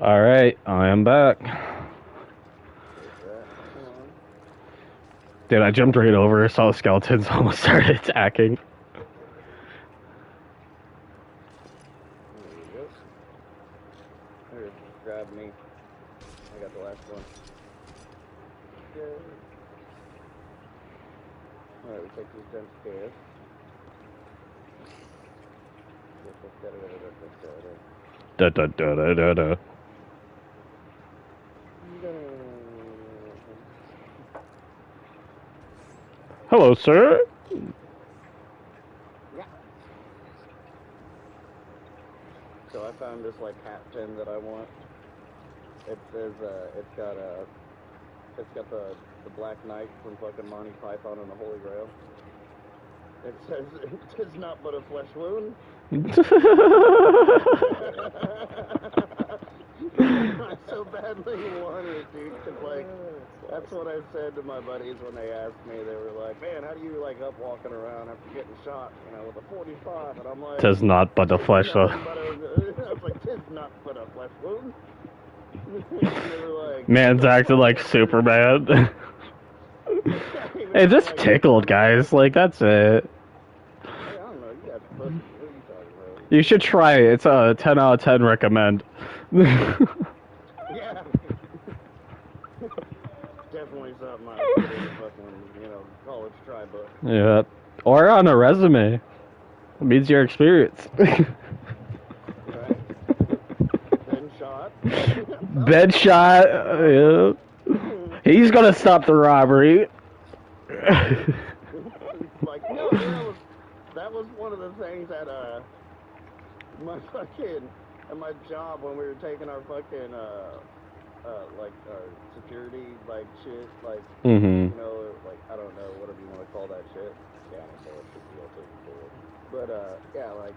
Alright, I am back. Dude, I jumped right over, saw the skeletons, almost started attacking. Here, grab me. I got the last one. Alright, we take these downstairs. Da da da da da da. Hello, sir. Yeah. So I found this like hat pin that I want. It says it's got the Black Knight from fucking Monty Python and the Holy Grail. It says it is not but a flesh wound. I so badly want it, dude. Cause like that's what I said to my buddies when they asked me. They were like, "Man, how do you like up walking around after getting shot, you know, with a 45?" And I'm like, "'Tis not but a flesh wound." I was like, "'Tis not but a flesh wound." Like, man's acting like Superman. Hey, just tickled, guys. Like, that's it. Hey, I don't know. You guys are pussy. What are you talking about? You should try it. It's a 10 out of 10 recommend. Yeah. Definitely something I put in the fucking, you know, college try book. Yeah. Or on a resume. It means your experience. Right. Been shot. Bed shot. Yeah. He's gonna stop the robbery. Like, no, that was one of the things at my fucking at my job when we were taking our fucking like our security like shit, like you know, like I don't know, whatever you want to call that shit. Yeah, I don't know what shit but yeah, like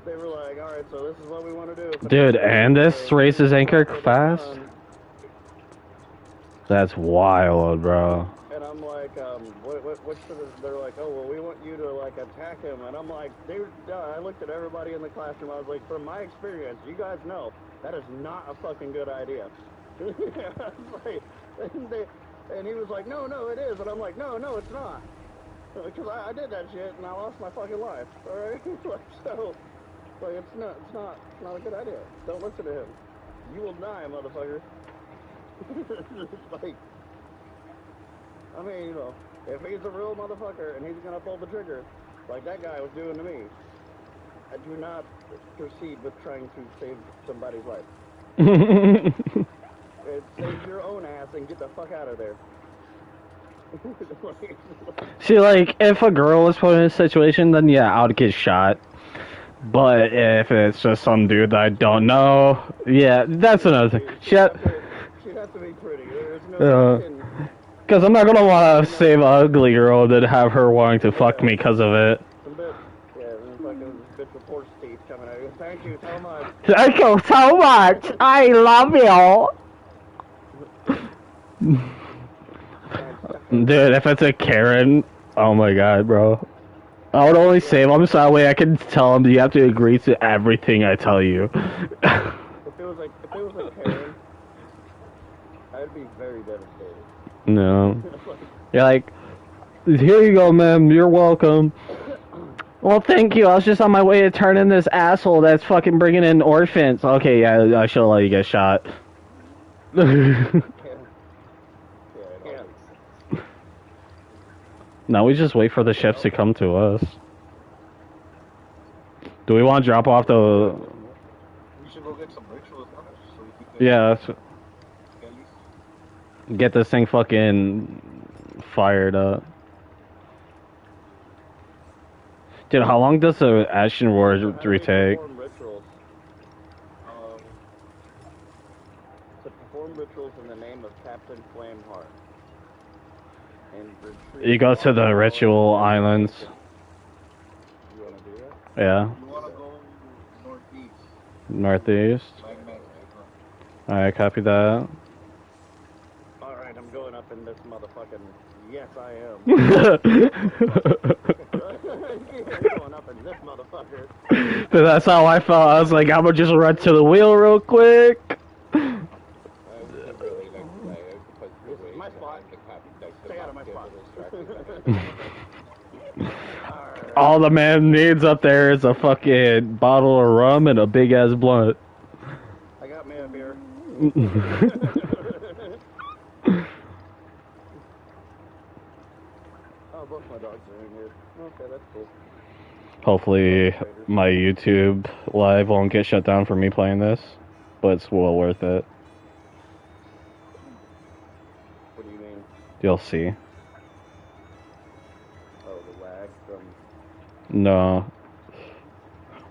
they were like, all right, so this is what we want to do. Dude, and this races anchor fast. That's wild, bro. And I'm like, what should they're like, oh, well, we want you to, like, attack him. And I'm like, I looked at everybody in the classroom. I was like, from my experience, you guys know, that is not a fucking good idea. And he was like, no, it is. And I'm like, no, it's not. Because I did that shit, and I lost my fucking life, all right? It's not a good idea. Don't listen to him. You will die, motherfucker. Like, I mean, you know, if he's a real motherfucker and he's gonna pull the trigger, like that guy was doing to me, I do not proceed with trying to save somebody's life. Save your own ass and get the fuck out of there. See, like, if a girl was put in a situation, then yeah, I would get shot. But if it's just some dude that I don't know, yeah, that's another thing. She'd have to be pretty. There's no because I'm not gonna want to save an ugly girl and then have her wanting to fuck me because of it. Fucking bitch with horse teeth coming out. Thank you so much. Thank you so much. I love you. Dude, if it's a Karen, oh my god, bro. I would only save them so that way I can tell them you have to agree to everything I tell you. If it was a Karen, I'd be very devastated. No. You're like, here you go, ma'am, you're welcome. Well, thank you, I was just on my way to turn in this asshole that's fucking bringing in orphans. Okay, yeah, I should've let you get shot. Now we just wait for the ships to come to us. Do we want to drop off the... We should go get some rituals on it, so we can yeah, get this thing fucking fired up. Dude, how long does the Ashen War retake? To perform rituals in the name of Captain Flameheart. You go to the ritual islands. You wanna do that? Yeah. You wanna go northeast. Northeast? Alright, copy that. Alright, I'm going up in this motherfucking... Yes, I am. I'm going up and this motherfucker. That's how I felt. I was like, I'm gonna just run to the wheel real quick. I would really like to play it because This is my spot. Stay out of my spot. All the man needs up there is a fucking bottle of rum and a big ass blunt. I got me a beer. Oh, both my dogs are in here. Okay, that's cool. Hopefully, my YouTube live won't get shut down for me playing this, but it's well worth it. What do you mean? You'll see. Oh, the lag from... No.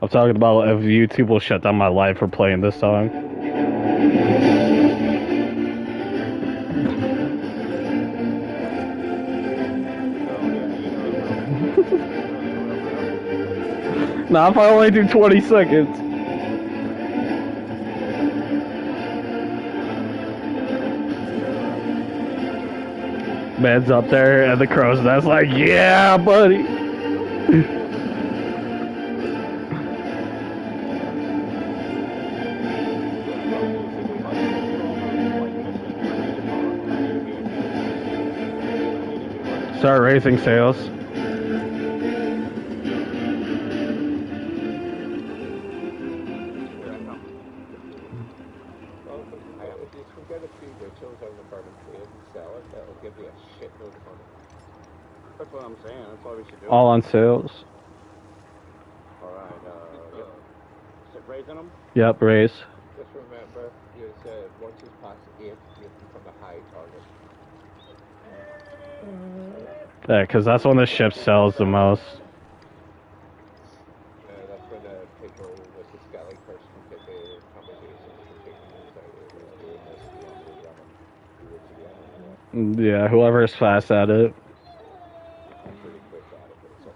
I'm talking about if YouTube will shut down my live for playing this song. Nah, if I only do 20 seconds. Man's up there and the crow's nest like, yeah, buddy. Start raising sales. If you can get a few rituals on the burning trade and sell it, that'll give you a shitload of money. That's what I'm saying. That's why we should do All it. on sales. Alright, is it raising them? Yep, raise. Just remember, you said once you pass 8, you become a high target. Yeah, because that's when the ship sells the most. That's when the people with the skelly curse can get the conversations from taking things out of who's doing this, Yeah, whoever's fast at it. I'm pretty quick at it, but it's up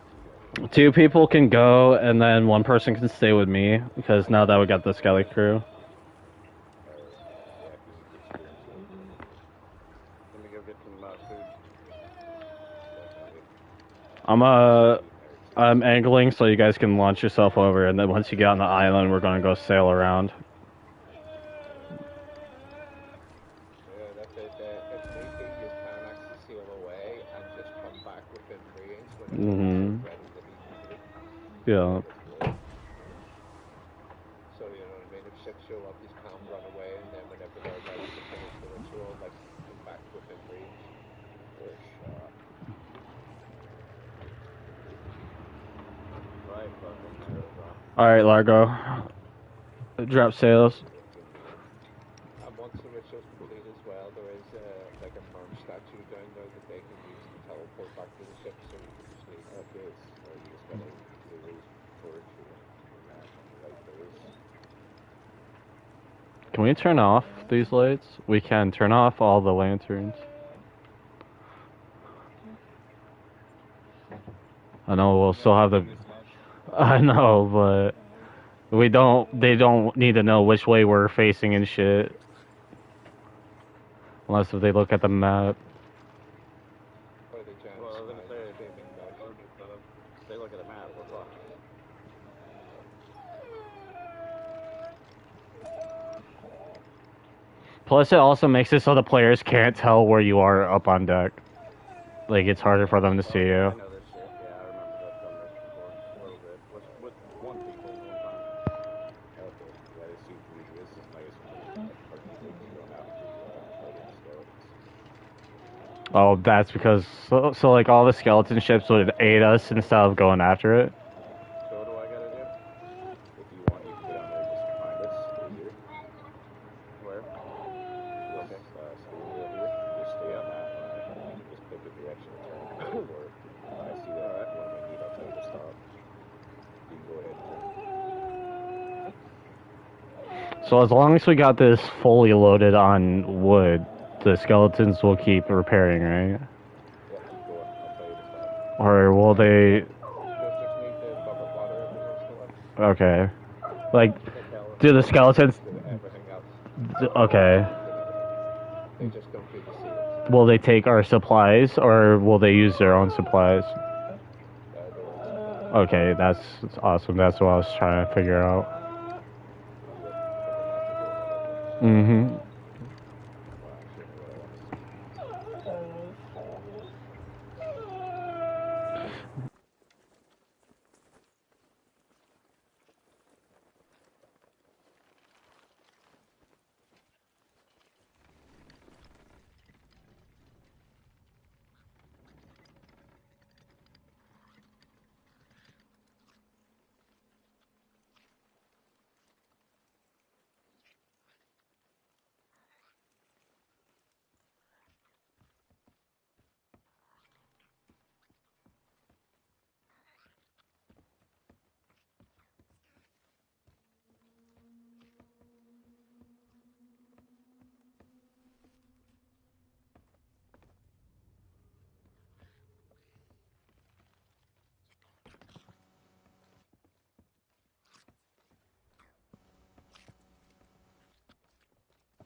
to you. 2 people can go, and then 1 person can stay with me, because now that we got the Skelly crew. Let me go get some food. I'm angling so you guys can launch yourself over, and then once you get on the island, we're gonna go sail around. That's it. If need be, you can actually sail away and just come back within range when it's ready to be needed. Yeah. So, you know what I mean? If ships show up, you can run away, and then whenever they're ready to finish the ritual, like, come back within range. Or shot. Right, fucking Alright, Largo. Drop sails. And once the ritual's complete as well, there is like a merm statue down there that they can use to teleport back to the ship, so you can just leave that place, or you just gotta lose torch or like those. Can we turn off these lights? We can turn off all the lanterns. I know we'll still have the... I know, but... They don't need to know which way we're facing and shit. Unless if they look at the map. Or the giant Well, I was gonna sky say, streaming motion. if they look at a map, we're fucked. Plus, it also makes it so the players can't tell where you are up on deck. Like, it's harder for them to see you. I know this shit. Yeah, I remember that done this before. A little bit. With one people one time. Okay, yeah, the Sea of Thieves is nice when you don't have to fight in skeletons. Oh, that's because... So like, all the skeleton ships would aid us instead of going after it. So what do I gotta do? If you want, you can go down there and just find us easier. Where? Okay. Steam wheel here. Just stay on that. You can just pick a direction and turn it for it. I see that when we need outside the stop. You can go ahead and turn. So as long as we got this fully loaded on wood, the skeletons will keep repairing, right? Yeah, keep going. I'll tell you the stop. Or will they... Just need the bubble water every once in a while. Okay. Like, do the skeletons... Do everything else. Okay. They just don't do the seals. Will they take our supplies, or will they use their own supplies? Okay, that's awesome. That's what I was trying to figure out. Mm-hmm. Well, actually,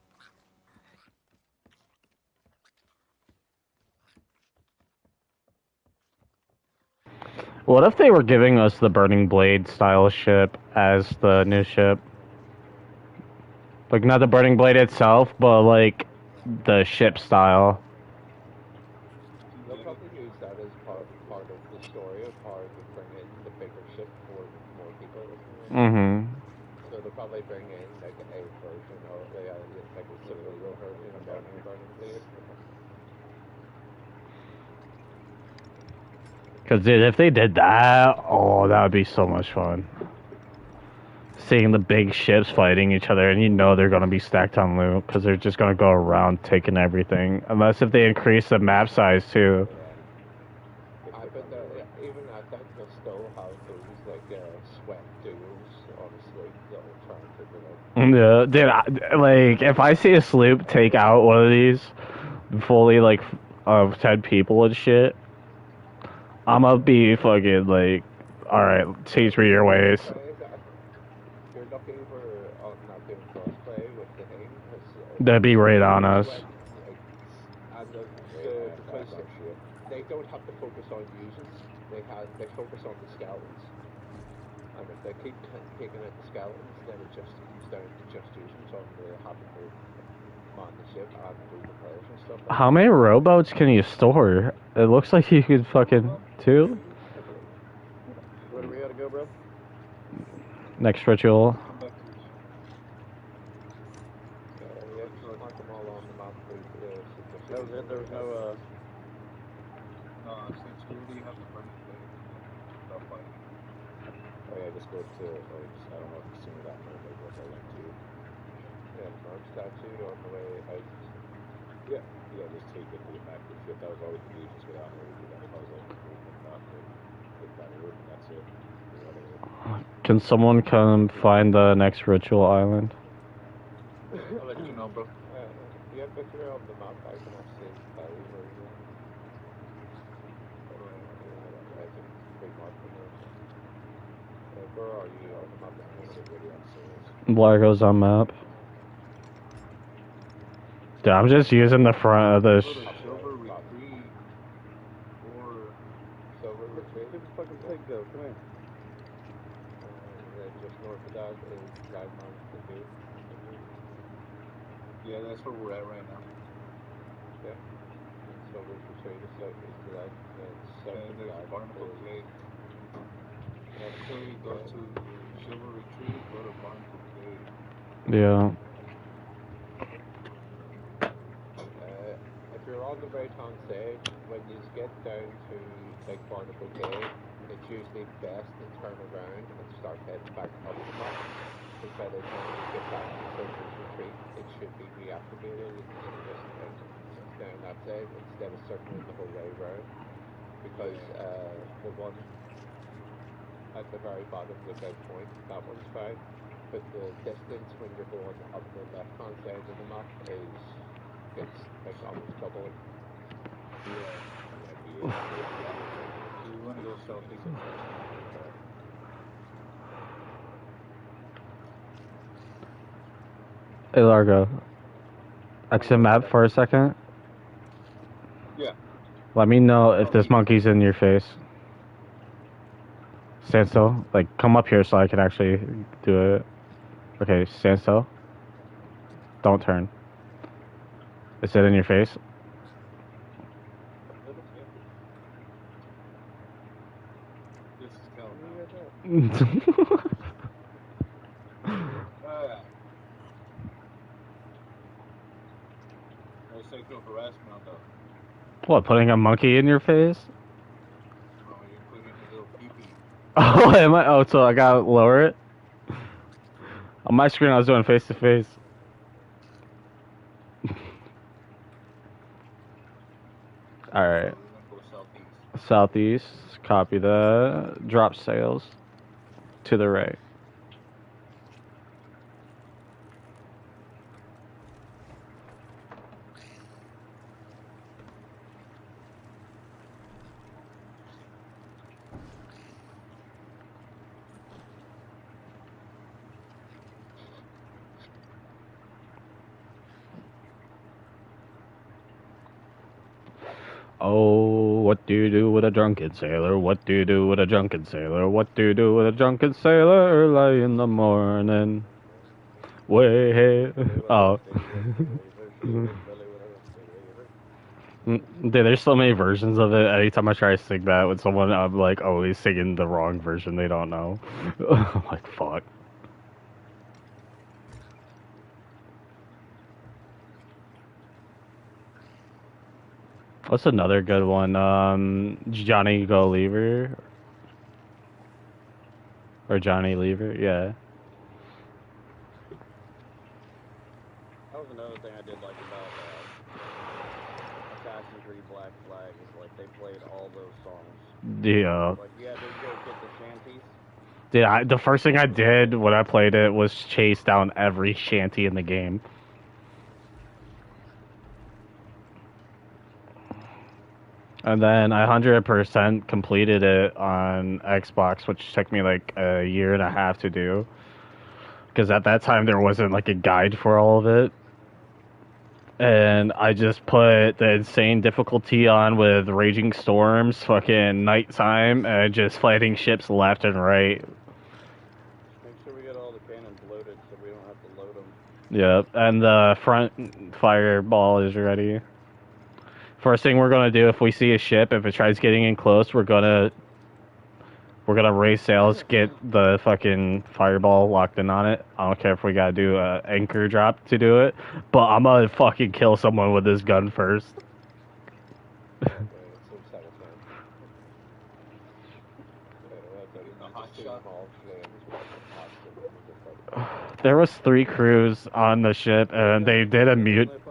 what I want to see. What if they were giving us the Burning Blade style ship as the new ship? Like, not the Burning Blade itself, but like the ship style. They'll probably use that as part of the story of how to bring in the bigger ship for more people, isn't it? Mm-hmm. So they'll probably bring in like a version of like a civilian version of Burning Blade. Because if they did that, oh, that would be so much fun. Seeing the big ships fighting each other, and you know they're going to be stacked on loot, because they're just going to go around taking everything. Unless if they increase the map size too. I bet even at that they'll still have those like sweat duels, honestly, that'll try and figure it out. Yeah, dude, like, if I see a sloop take out one of these fully, like, of 10 people and shit, I'm gonna be fucking, like, alright, see through your ways. You're looking for not doing crossplay with the thing, That'd be right on us. And because they don't have to focus on users, they focus on the skeletons. And if they keep taking out the skeletons, then it just comes down to just users on the having to man the ship and do repairs and stuff. How many rowboats can you store? It looks like you could fucking two. Where do we gotta go, bro? Next ritual. Yeah, just mark them all on the map. That was it. There was no Security, you have to burn the blade. Stop fighting. Oh yeah, just go to, I don't know if you've seen that mermaid was I went to. Yeah, the merge statue on the way out. Yeah, just take it to the back of the ship. That was all we could do, just go down there and do that puzzle, movement back and take that route, and that's it. You know what I mean? Can someone come find the next ritual island? I'll let you know, bro. Yeah, but you're on the map, I can actually tell you where you are. I think it's big mark from there. Where are you on the map? I'm going to video on series. Largo's on map. Dude, I'm just using the front of the. Silver retreat or Silver retreat. Where's the fucking pig go? Come here. Just north of that is Ragman the Dude. yeah, that's where we're at right now. Yeah. Silver retreat is to that. And there's Barnacle Cave. Actually, go to Silver Retreat, go to Barnacle Cave. Yeah. If you're on the right hand side, when you get down to Big Barnacle Cave, it's usually best to turn around and start heading back up the map. Because by the time you get back to Silver's Retreat, it should be reactivated and just down that side instead of circling the whole way around. Because the one at the very bottom, the big point, that one's fine. But the distance when you're going up the left hand side of the map it's like almost double. Yeah. So you want to go southeast and Hey Largo. Exit map for a second. yeah. Let me know if this monkey's in your face. Stand still. Like, come up here so I can actually do it. Okay, stand still. Don't turn. Is it in your face? This is going Where now. you guys at? No sexual harassment on the. What, putting a monkey in your face? No, you're putting a little pee-pee. Oh, am I? Oh, so I gotta lower it? On my screen, I was doing face to face. Alright. So we're gonna go southeast. Southeast. Copy that. Drop sails. To the right. Oh, what do you do with a drunken sailor? What do you do with a drunken sailor? What do you do with a drunken sailor early in the morning? Way hey. Oh. Dude, there's so many versions of it. Anytime I try to sing that with someone, I'm like always singing the wrong version they don't know. I'm like, fuck. What's another good one? Johnny Go Lever? Or Johnny Lever? Yeah. That was another thing I did like about Assassin's Creed Black Flag is like they played all those songs. Yeah. Like you had to go get the shanties. Dude, the first thing I did when I played it was chase down every shanty in the game. And then I 100% completed it on Xbox, which took me like a year and a half to do. Because at that time there wasn't like a guide for all of it. And I just put the insane difficulty on with raging storms, fucking nighttime, and just fighting ships left and right. Make sure we get all the cannons loaded so we don't have to load them. Yep, and the front fireball is ready. First thing we're gonna do if we see a ship, if it tries getting in close, we're gonna raise sails, get the fucking fireball locked in on it. I don't care if we gotta do a anchor drop to do it, but I'm gonna fucking kill someone with this gun first. Okay, so satisfying. Getting the You hot just see shot. them all flames walking past them and you just like... There was 3 crews on the ship, and they did a mute. I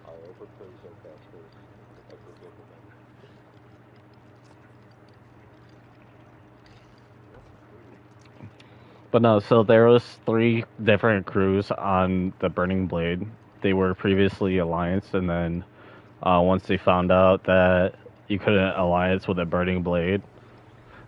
overcruise our best crews. Like we're good with them. But no, so there was 3 different crews on the Burning Blade. They were previously alliance, and then once they found out that you couldn't alliance with a Burning Blade,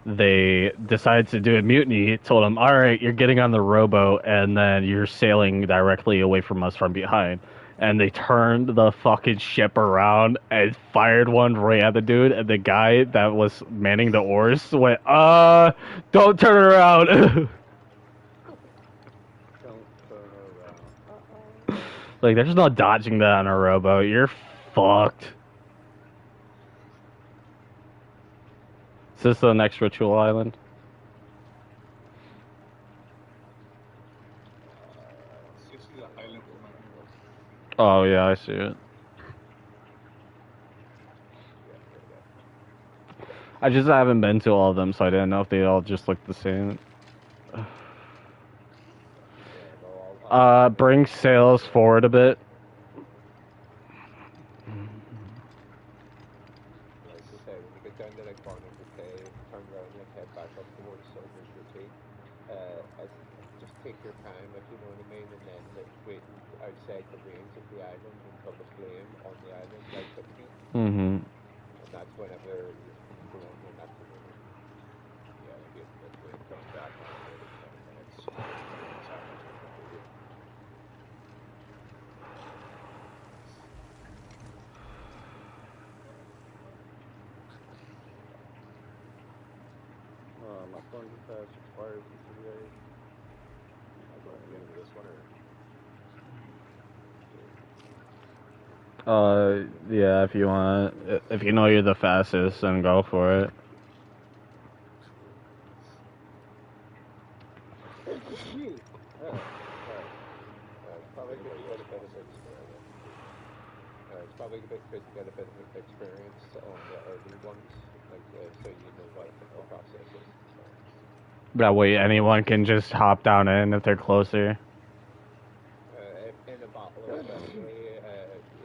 they decided to do a mutiny. Told them, "All right, you're getting on the rowboat, and then you're sailing directly away from us from behind." And they turned the fucking ship around and fired one right at the dude. And the guy that was manning the oars went, don't turn around." Don't turn around. Like, there's no dodging that on a rowboat. You're fucked. Is this the next ritual island? This is the island from my view. Oh, yeah, I see it. I just haven't been to all of them, so I didn't know if they all just look the same. Bring sails forward a bit. Like you say, when you get down to like Barnum Decay, turn around and head back up towards Silver's Retreat. Just take your time, if you know what I mean, and then wait outside the range of the island until the flame on the island lights up again. Mm-hmm. And that's whenever you go on when that's the moment. Yeah, I get that way. Coming back on here in 20 minutes. That's how much it's completed. Popcorn Pass expires in 3 days. I'll go at the end of this one, or Yeah, if you want, if you know you're the fastest, then go for it. Shit. It's probably good to get a bit of experience. It's probably good to get a bit of experience on the early ones, like so you know what the process is. That way, anyone can just hop down in if they're closer. In a battle, especially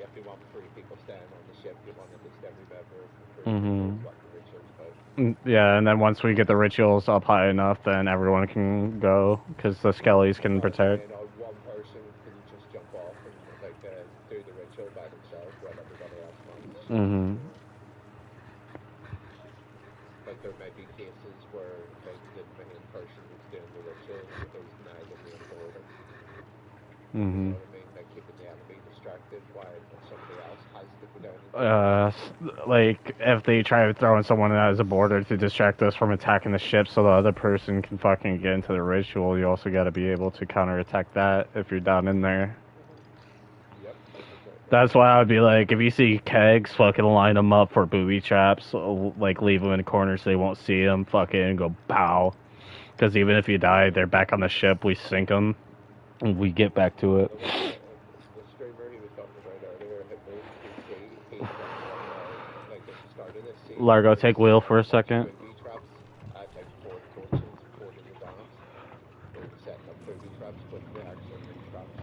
if you want 3 people staying on the ship, you want at least every member of the crew to know what the ritual's about. Yeah, and then once we get the rituals up high enough, then everyone can go because the skellies can protect. You know, one person can just jump off and like do the ritual by themselves while everybody else mounts. But there may be cases where like the main person who's doing the ritual is now the main boarder. You know what I mean? Like keeping the enemy distracted while somebody else has to go down. Like if they try throwing someone as a border to distract us from attacking the ship, so the other person can fucking get into the ritual, you also got to be able to counterattack that if you're down in there. Yep. That's why I would be like, if you see kegs, fucking line them up for booby traps, like leave them in the corner so they won't see them, fucking go pow. Because even if you die, they're back on the ship, we sink them, and we get back to it. The streamer he was talking about earlier, Hitler, he like at the start of this scene. Largo, take wheel for a second. Booby traps at like 4 torches, 4 in advance. They were setting up booby traps, but they actually make traps.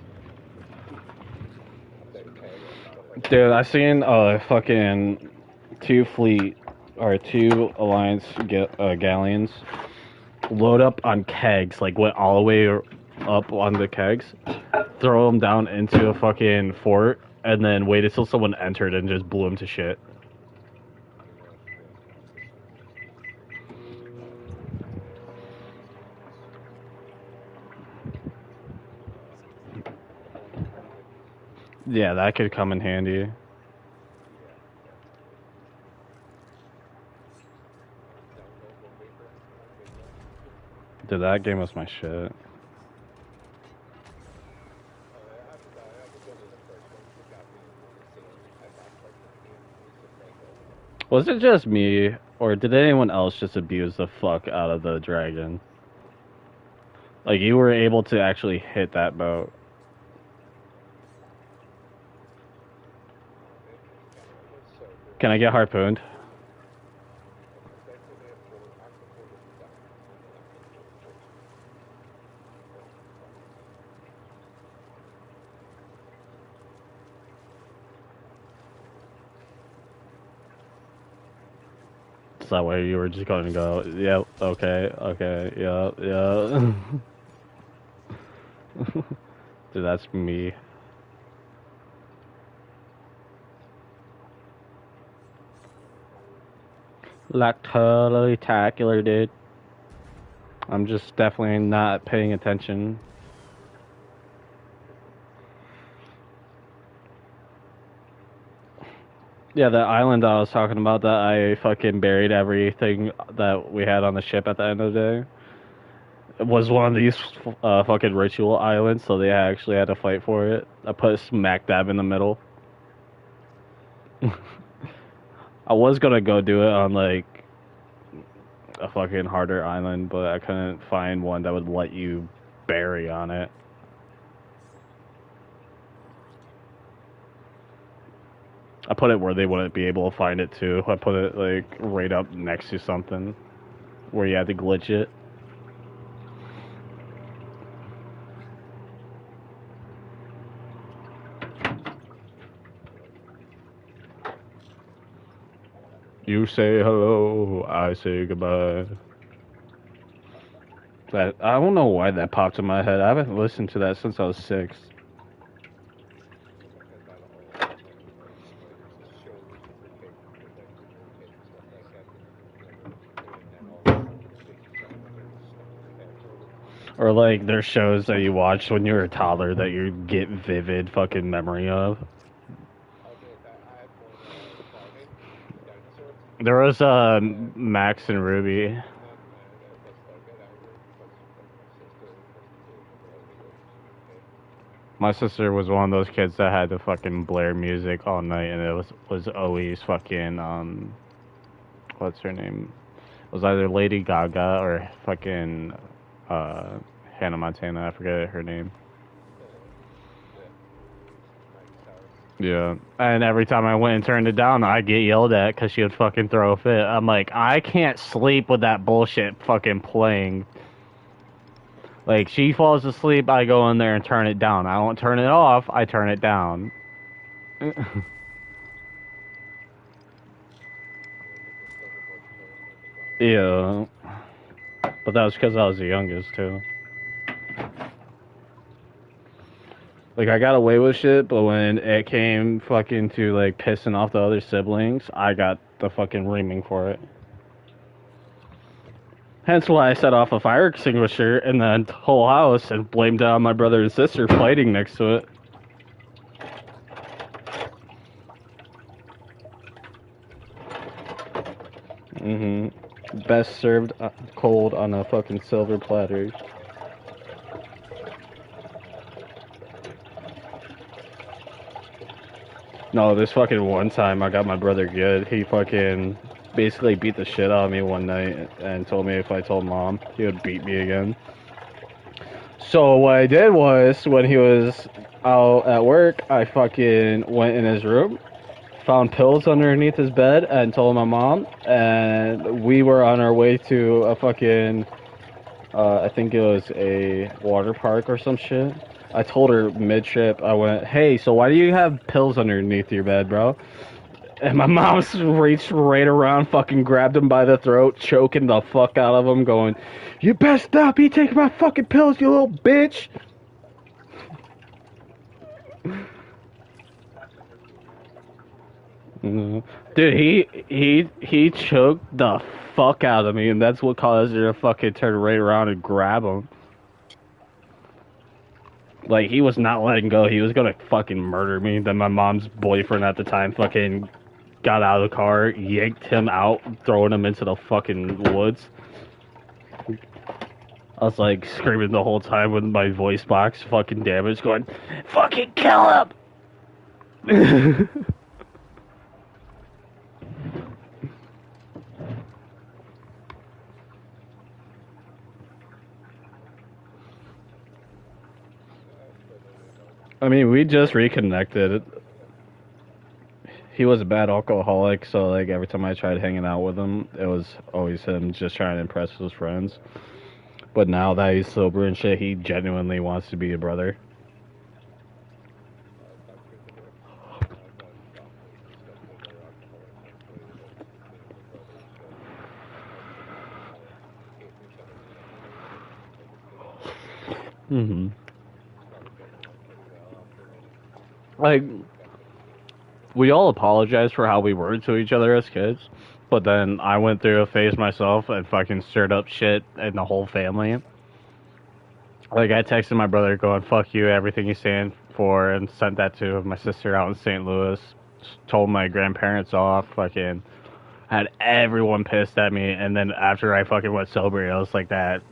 Dude, I seen fucking 2 alliance galleons load up on kegs, like went all the way up on the kegs, throw them down into a fucking fort, and then waited till someone entered and just blew them to shit. Yeah, that could come in handy. Dude, that game was my shit. Was it just me, or did anyone else just abuse the fuck out of the dragon? Like, you were able to actually hit that boat. Can I get harpooned? Is that where you were just going to go? Yep, okay, yeah. Dude, that's me. Like, totally tacular, dude. I'm just definitely not paying attention. Yeah, the island I was talking about that I fucking buried everything that we had on the ship at the end of the day. It was one of these fucking ritual islands, so they actually had to fight for it. I put smack dab in the middle. I was gonna go do it on like a fucking harder island, but I couldn't find one that would let you bury on it. I put it where they wouldn't be able to find it too. I put it like right up next to something where you had to glitch it. You say hello, I say goodbye. That, I don't know why that popped in my head. I haven't listened to that since I was 6. Or like there's shows that you watch when you're a toddler that you get vivid fucking memory of. There was Max and Ruby. My sister was one of those kids that had to fucking blare music all night, and it was always fucking what's her name? It was either Lady Gaga or fucking uh Hannah Montana. I forget her name. Yeah, and every time I went and turned it down, I'd get yelled at because she would fucking throw a fit. I'm like, I can't sleep with that bullshit fucking playing. Like, she falls asleep, I go in there and turn it down. I don't turn it off, I turn it down. Yeah, but that was because I was the youngest, too. Like, I got away with shit, but when it came fucking to, like, pissing off the other siblings, I got the fucking reaming for it. Hence why I set off a fire extinguisher in the whole house and blamed it on my brother and sister fighting next to it. Best served cold on a fucking silver platter. No, this fucking one time I got my brother good. He fucking basically beat the shit out of me one night and told me if I told mom, he would beat me again. So what I did was, when he was out at work, I fucking went in his room, found pills underneath his bed, and told my mom, and we were on our way to a fucking, I think it was a water park or some shit. I told her mid-trip, I went, hey, so why do you have pills underneath your bed, bro? And my mom reached right around, fucking grabbed him by the throat, choking the fuck out of him, going, you best stop, you taking my fucking pills, you little bitch! Dude, he choked the fuck out of me, and that's what caused her to fucking turn right around and grab him. Like, he was not letting go. He was gonna fucking murder me. Then my mom's boyfriend at the time fucking got out of the car, yanked him out, throwing him into the fucking woods. I was like screaming the whole time with my voice box fucking damaged, going, fucking kill him! I mean, we just reconnected. He was a bad alcoholic, so like every time I tried hanging out with him, it was always him just trying to impress his friends. But now that he's sober and shit, he genuinely wants to be a brother. Mm-hmm. Like, we all apologized for how we were to each other as kids, but then I went through a phase myself and fucking stirred up shit in the whole family. Like, I texted my brother going, fuck you, everything you stand for, and sent that to my sister out in St. Louis. Told my grandparents off, fucking had everyone pissed at me, and then after I fucking went sober, it was like that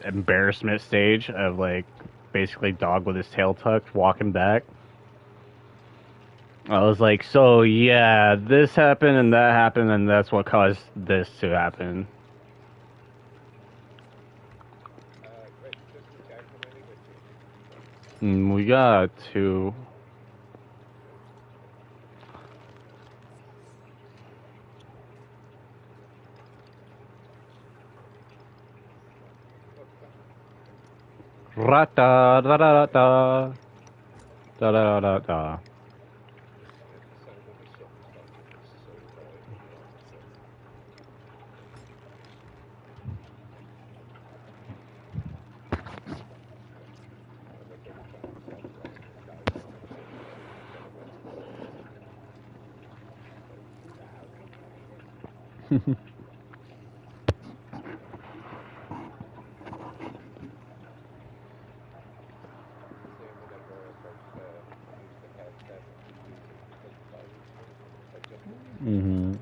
embarrassment stage of like basically dog with his tail tucked walking back. I was like, so yeah, this happened and that happened, and that's what caused this to happen. And we got to. Rata da da da da da da da da. Mm-hmm.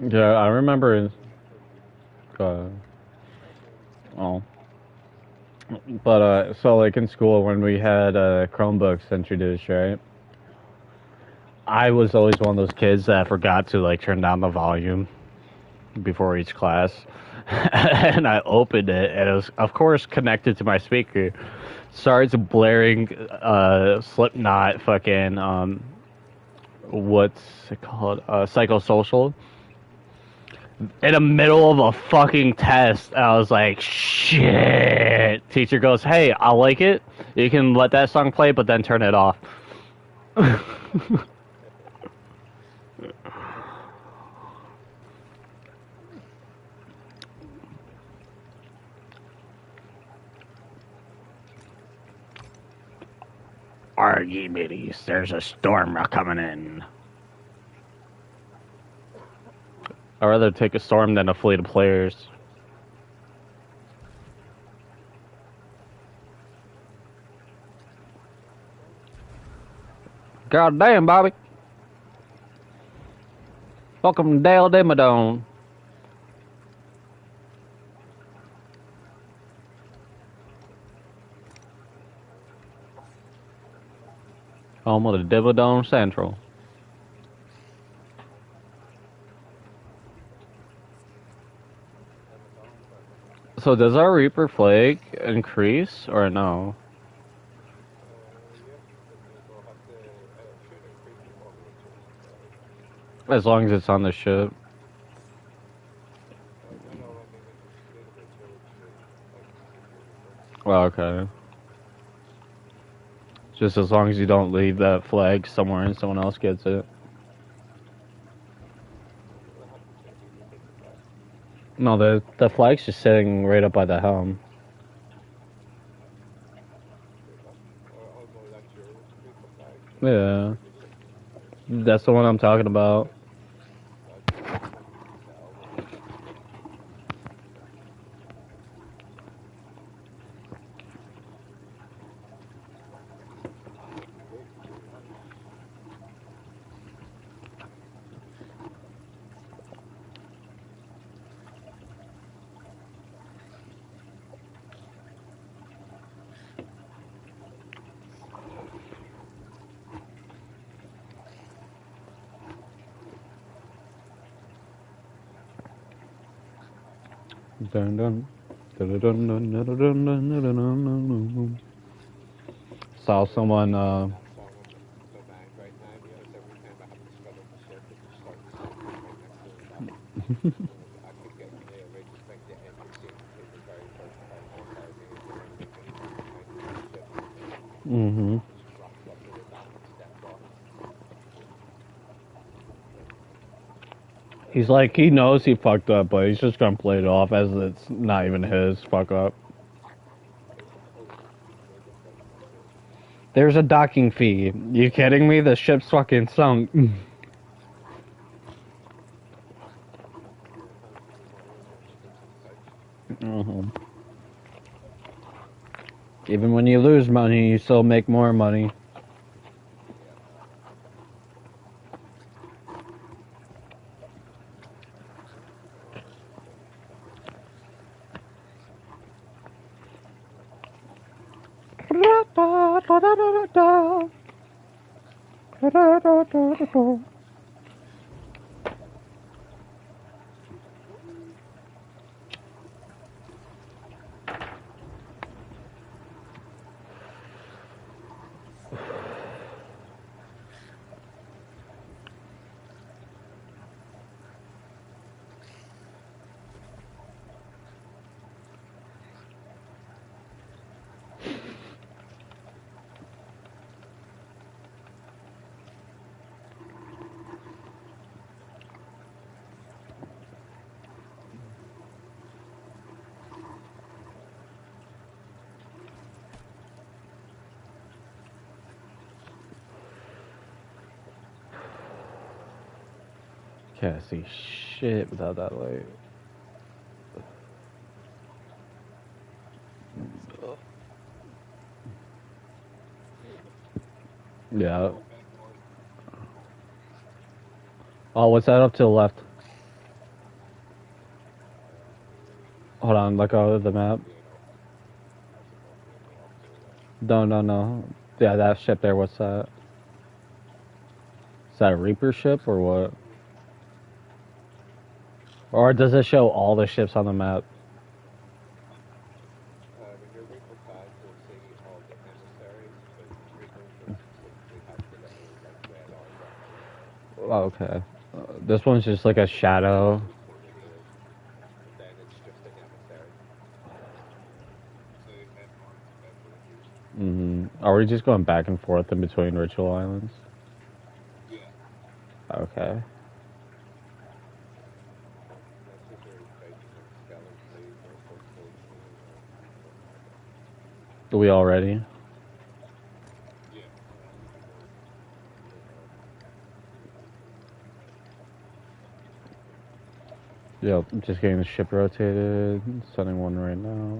Yeah, I remember. Oh. But, so, like, in school, when we had Chromebooks introduced, right? I was always one of those kids that forgot to, like, turn down the volume before each class. And I opened it, and it was, of course, connected to my speaker. Starts blaring Slipknot fucking, what's it called? Psychosocial. In the middle of a fucking test, I was like, shit. Teacher goes, hey, I like it. You can let that song play, but then turn it off. Archimedes, there's a storm coming in. I'd rather take a storm than a fleet of players. God damn, Bobby. Welcome to Dale Dimmadome. Home of the Dimmadome Central. So does our Reaper flag increase or no? As long as it's on the ship. Well, okay. Just as long as you don't leave that flag somewhere and someone else gets it. No, the flag's just sitting right up by the helm. Yeah. That's the one I'm talking about. Dun, dun. Dun, dun, dun, dun, dun, dun, dun, dun, dun, dun. Saw someone mm-hmm. He's like, he knows he fucked up, but he's just gonna play it off as it's not even his fuck up. There's a docking fee. You kidding me? The ship's fucking sunk. Mm-hmm. Even when you lose money, you still make more money. Can't see shit without that light. Yeah. Oh, what's that up to the left? Hold on, let go of the map. No, no, no. Yeah, that ship there, what's that? Is that a Reaper ship or what? Or does it show all the ships on the map? When you're Reaper class, you'll see all the emissaries, but Reapers will specifically have the little like red arrow. Oh, okay. This one's just like a shadow. Torpedoes, and then it's just an emissary. Are we just going back and forth in between Ritual Islands? Yeah. Okay. Unless you're fighting like Stellar Fleet or First Ocean or whatnot. Are we all ready? Yeah. Yep, just getting the ship rotated. Sending one right now.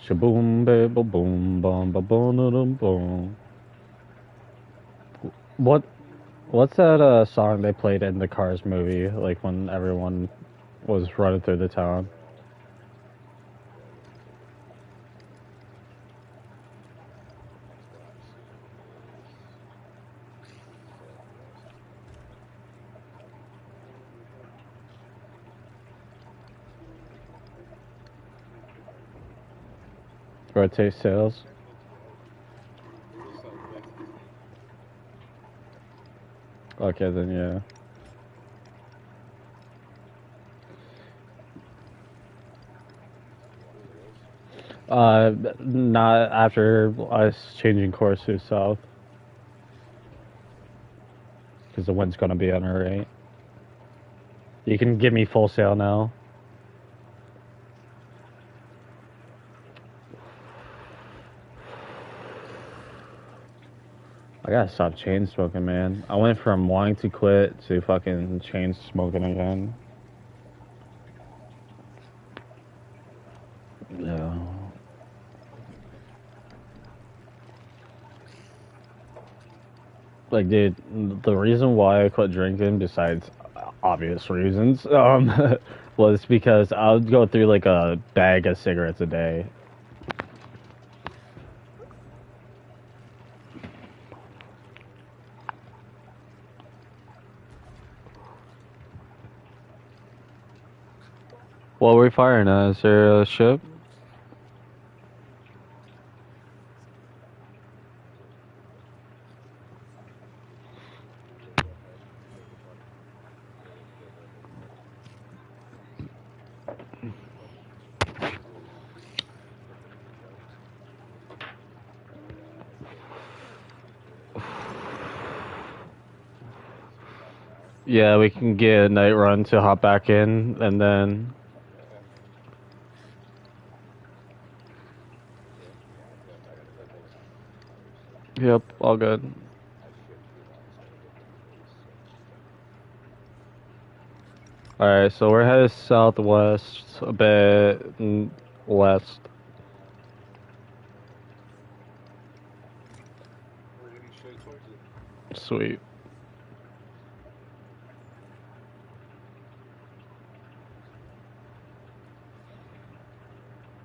Shaboom, ba boom, bum, ba boom, boom. What's that song they played in the Cars movie? Like when everyone was running through the town. Rotate sails. Okay, then yeah. Not after us changing course to south. Because the wind's gonna be on our right. You can give me full sail now. I gotta stop chain smoking, man. I went from wanting to quit to fucking chain smoking again. Yeah. Like, dude, the reason why I quit drinking, besides obvious reasons, was because I would go through like a bag of cigarettes a day. What were we firing at? Is there a ship? Yeah, we can get a night run to hop back in, and then... Yep, all good. Alright, so we're headed southwest, a bit west. Sweet.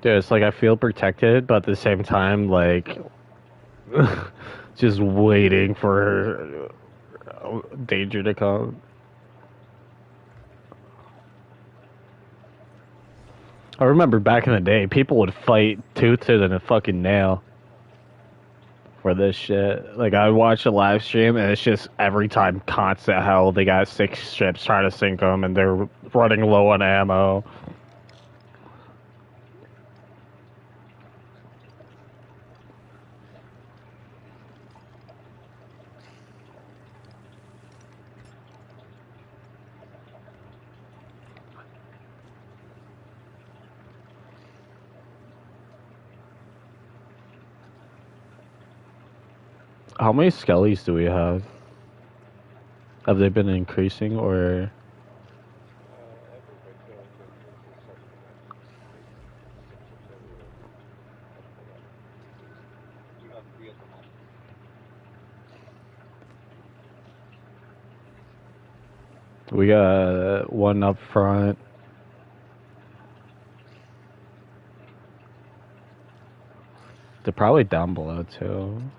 Dude, it's like I feel protected, but at the same time, like, just waiting for danger to come. I remember back in the day, people would fight tooth than a fucking nail for this shit. Like, I watch a live stream, and it's just every time constant hell. They got 6 ships trying to sink them, and they're running low on ammo. How many skellies do we have? Have they been increasing, or... Every ritual increases a certain amount. Like 6 or so up to that. You have 3 at the moment. We got one up front. They're probably down below too.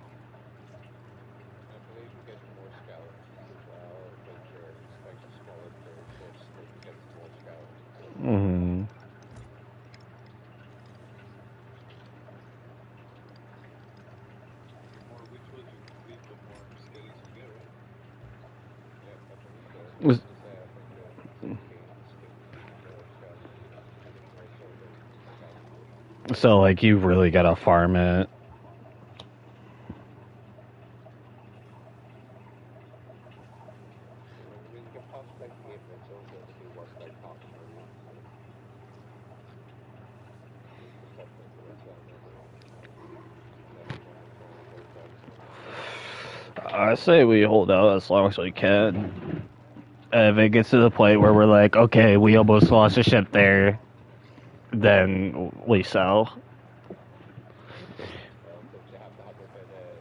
I believe you get more skeletons as well because you're expecting smaller crew ships that get more skeletons. Hmm. The more rituals you complete, the more stays you get, right? Yeah, I believe so. I was Was gonna say I think as you gain skills, you get more skeletons. You get more silver skeletons. so like you really gotta farm it. I mean, you can pause like the game rituals. It'll be worth like half a million. So you just pop into it so then next one is only 4,000. I say we hold out as long as we can. If it gets to the point where we're like, okay, we almost lost a ship there, then we sell. Well, but you have to have a bit of like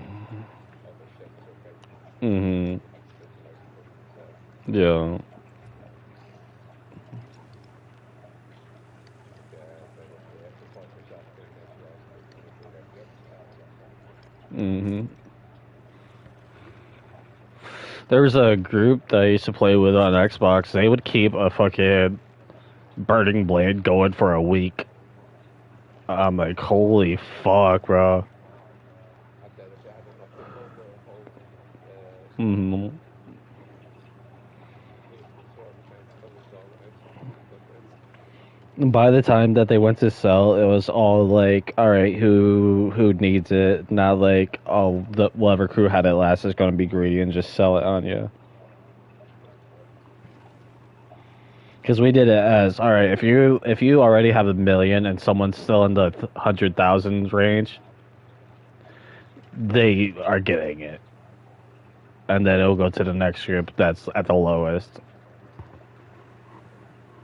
you can't sell other ships or get Hmm. extra types that you can sell. Yeah. But but if the partner's after this rest, it's gonna be like, yep, that's fine. Hmm. There was a group that I used to play with on Xbox. They would keep a fucking burning blade going for a week. I'm like, holy fuck, bro. I said if you had enough people to hold Hmm. the sword count that was organized, you could do it. By the time that they went to sell, it was all like, all right, who needs it? Not like, oh, the whatever crew had it last is going to be greedy and just sell it on you. Because we did it as, all right, if you already have 1 million and someone's still in the 100,000 range, they are getting it, and then it'll go to the next group that's at the lowest.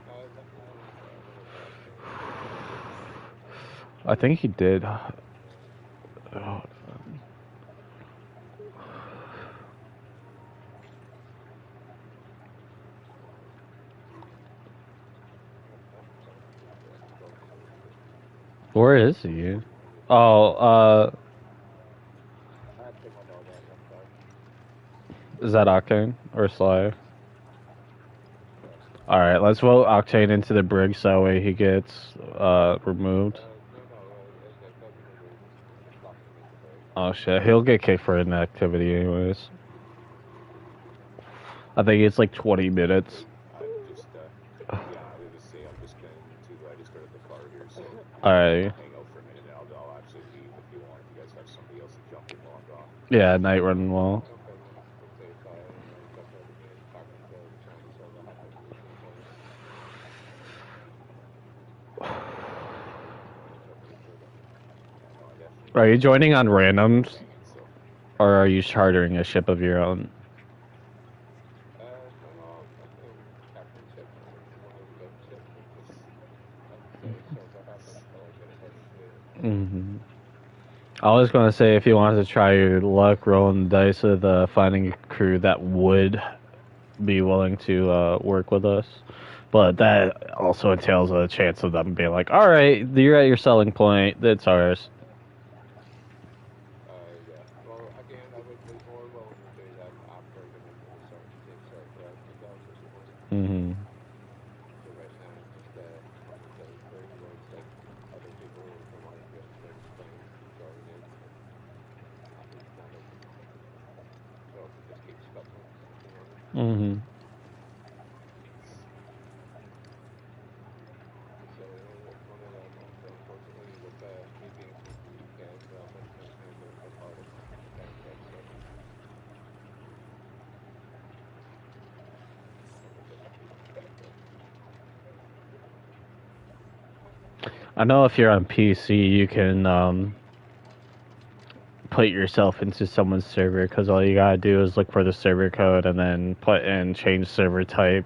Let me know when it's Octane again. I think he did. Where is he? Oh, I had to take my dog out and walk the dog. is that Octane or Sly? Sorry. All right, let's vote Octane into the brig so that way he gets removed. It doesn't remove him. It just locks him in the brig. Oh shit, he'll get kicked for inactivity anyways. I think it's like 20 minutes. I'm just, yeah, I was just saying, I'm just going to, I just started the car here, so All I'll right. hang out for a minute, and I'll actually leave if you want, if you guys have somebody else to jump in while I'm gone. Yeah, night running well. No problem. We'll say bye and jump out again back into the channel so I'll hop into the same time. Whichever you prefer. Yeah, no, I definitely Are you need joining on to get randoms, banging, so. or are you chartering a ship of your own? No, I'm in captain ship. I'm in one of the good ships and just let the server happen until I get invited to it. Hmm. I was going to say if you wanted to try your luck rolling the dice with finding a crew that would be willing to work with us. But that also entails a chance of them being like, all right, you're at your selling point. It's ours. Yeah. Well, again, I would be more willing to do that after I get into the team server out myself, if you know. Hmm. So right now, I'm just on the kill crew where it's like other people from our game, like friends, join in and it's kind of so I can just keep scuttling, if you know what I mean. Hmm. So it's one of them ones. Unfortunately, with me being from the UK as well, that's kind of a bit harder to try and get. So I'm a bit lucky in that respect. I know if you're on PC, you can put yourself into someone's server because all you gotta do is look for the server code and then put in change server type.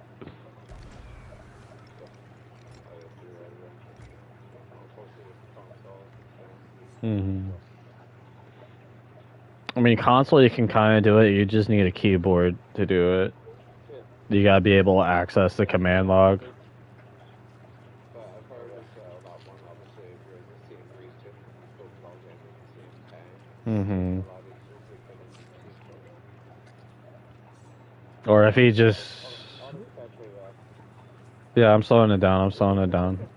Yeah, you're right there. Unfortunately, with the console, you can't. Hmm. I mean, console you can kind of do it. You just need a keyboard to do it. You gotta be able to access the command log. But I've heard as well that one, obviously, if you're in the same region and you both log in at the same time, it's Mm-hmm. a lot easier to kind of use each other. Or if he just, Unexpectedly, yeah, I'm slowing it down. I'm slowing it down. nice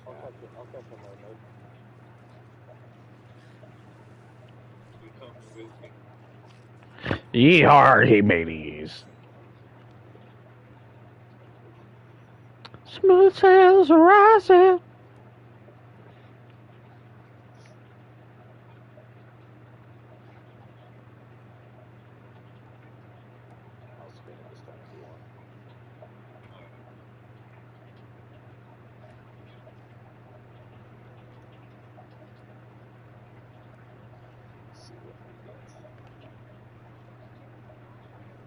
shot. I'll catch him later. You come with me. Yeehaw, he mateys. Smooth sails rising. I'll spin it this time if you want. See what we get.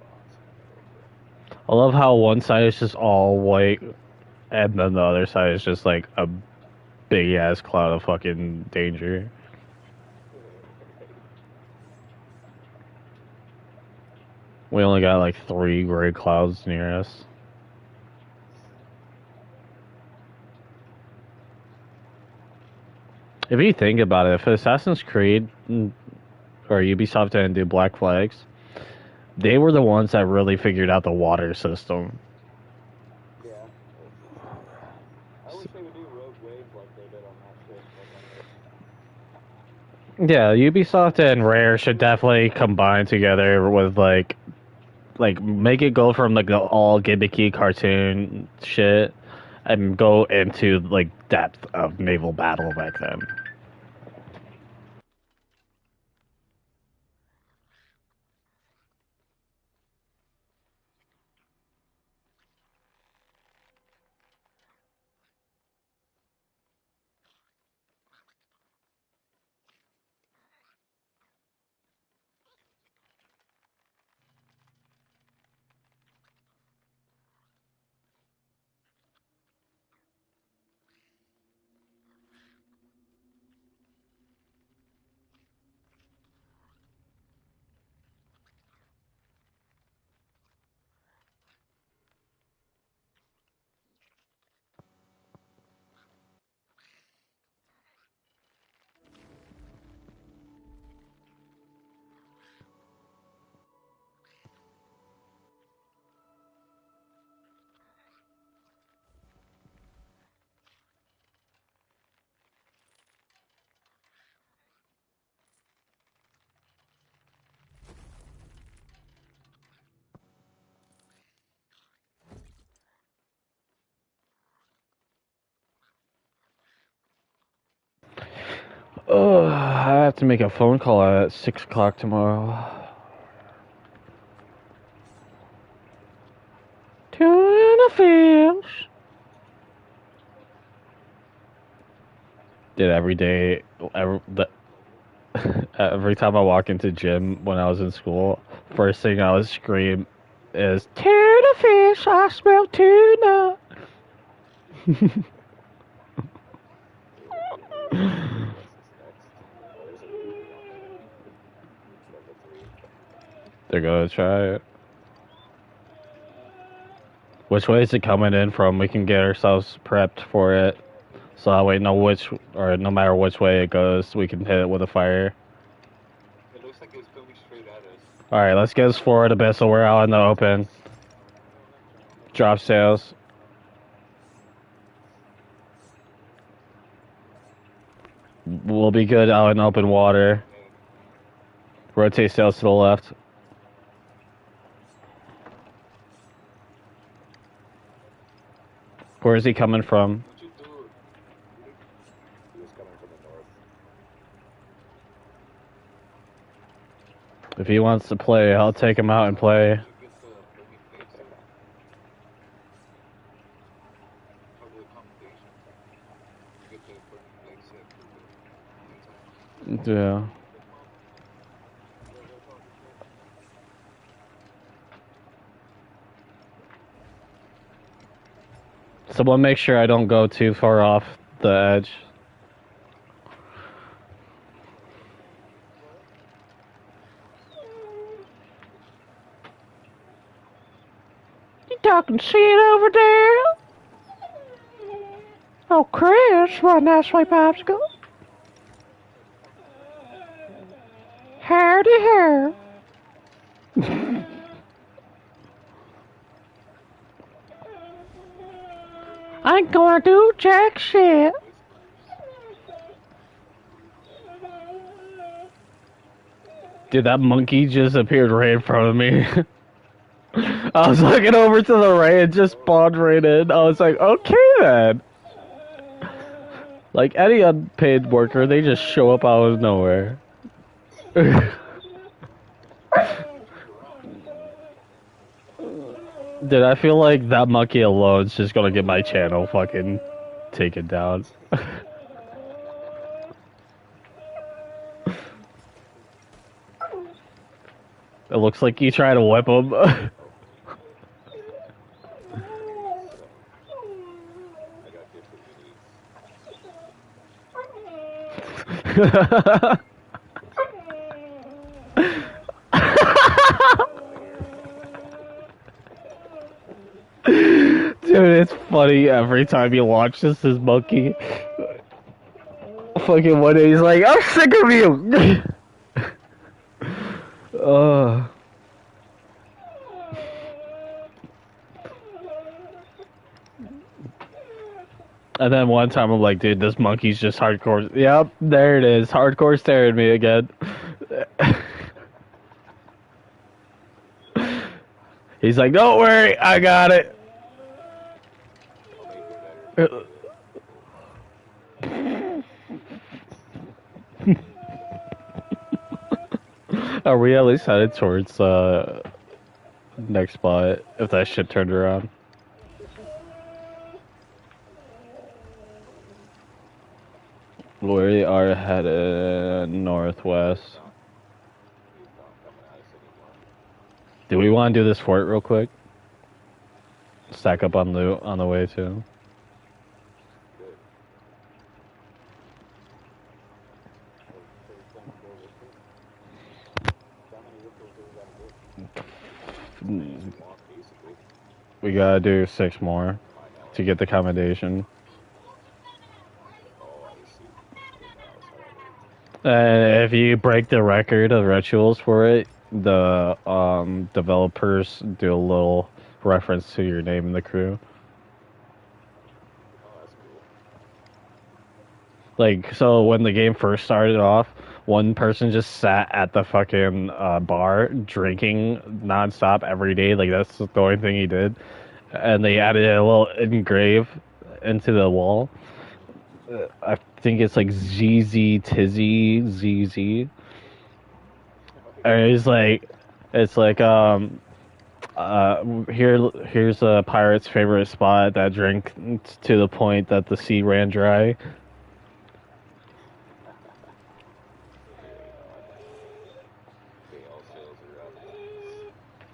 Box in the middle here. I love how one side is just all white, and then the other side is just like a big ass cloud of fucking danger. We only got like 3 gray clouds near us. If you think about it, if Assassin's Creed or Ubisoft didn't do Black Flags, they were the ones that really figured out the water system. Yeah. I wish they would do rogue waves like they did on that shit. Yeah, Ubisoft and Rare should definitely combine together with like make it go from like the all gimmicky cartoon shit and go into like depth of naval battle back then. Oh, I have to make a phone call at 6 o'clock tomorrow. Tuna fish. Did every day, every time I walk into gym when I was in school, first thing I would scream is tuna fish. I smell tuna. There's a ruby on there. Level 3. They're gonna try it. Which way is it coming in from? We can get ourselves prepped for it. So that way, no matter which way it goes, we can hit it with a fire. It looks like it's coming straight at us. Alright, let's get us forward a bit so we're out in the open. Drop sails. We'll be good out in open water. Rotate sails to the left. Where is he coming from? What'd you do? He was coming from the north. If he wants to play, I'll take him out and play. You get the boogie flags there. Or the accommodation. You get the boogie flags there for the Yeah. Someone make sure I don't go too far off the edge. talking shit over there? Oh, Chris, what a nice white popsicle. Howdy, hair. I ain't gonna do jack shit. Dude, that monkey just appeared right in front of me. I was looking over to the right and just spawned right in. I was like, okay then. Like any unpaid worker, they just show up out of nowhere. Dude, I feel like that monkey alone is just gonna get my channel fucking taken down. It looks like you try to whip him. I got different needs. Dude, it's funny every time you watch this monkey. Fucking one day he's like, I'm sick of you! And then one time I'm like, dude, this monkey's just hardcore. Yep, there it is. Hardcore staring at me again. He's like, don't worry, I got it. Are we at least headed towards next spot if that shit turned around? We are headed northwest. Do we want to do this fort real quick? Stack up on loot on the way too. We gotta do 6 more to get the commendation. And if you break the record of rituals for it, the developers do a little reference to your name in the crew. Like, so when the game first started off, one person just sat at the fucking bar drinking nonstop every day. Like, that's the only thing he did. And they added a little engrave into the wall. I think it's like ZZ Tizzy ZZ. And it's like here's a pirate's favorite spot that drank to the point that the sea ran dry.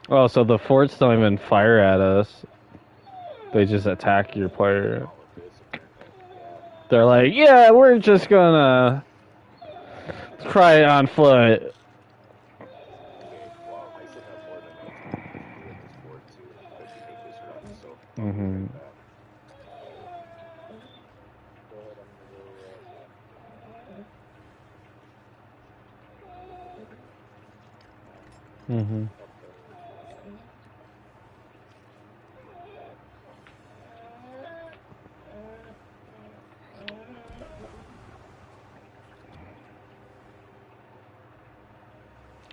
Oh, so the forts don't even fire at us. They just attack your player. They're like, yeah, we're just gonna try it on foot. Mm-hmm. Mm-hmm.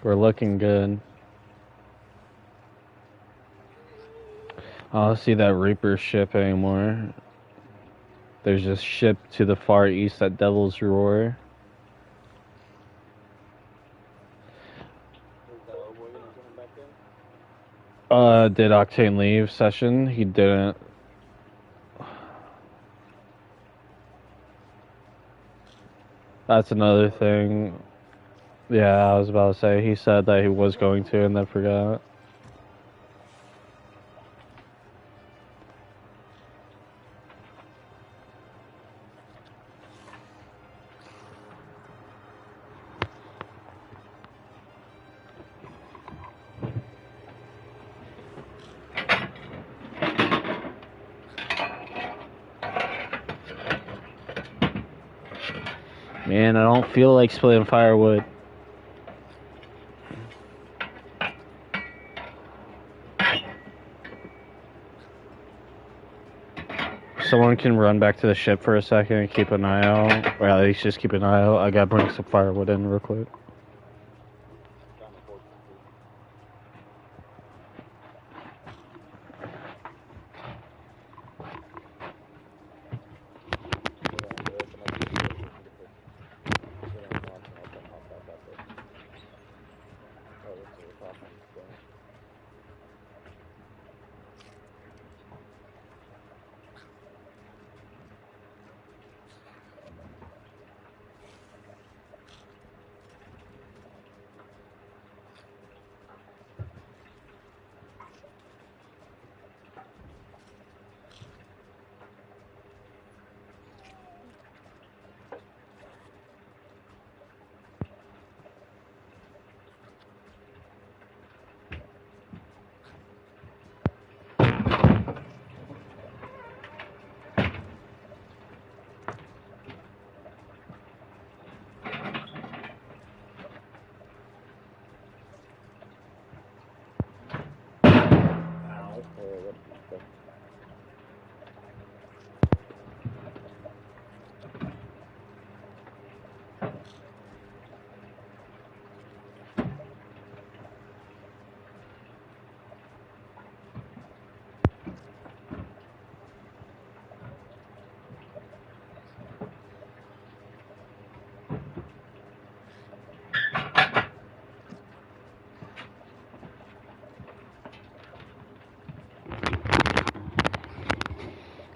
We're looking good. I don't see that Reaper ship anymore. There's a ship to the far east at Devil's Roar. Did Octane leave session? He didn't. That's another thing. Yeah, I was about to say, he said that he was going to and then forgot. Man, I don't feel like splitting firewood. Someone can run back to the ship for a second and keep an eye out. Or at least just keep an eye out. I gotta bring some firewood in real quick.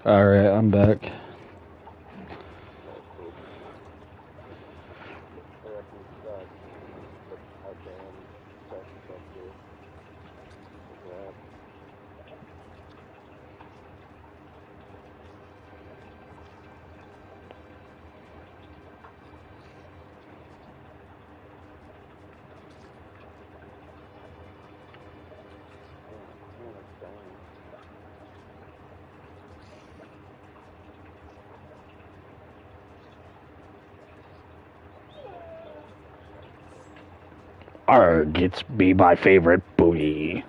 Alright, I'm back. Arg, it's be my favorite booty.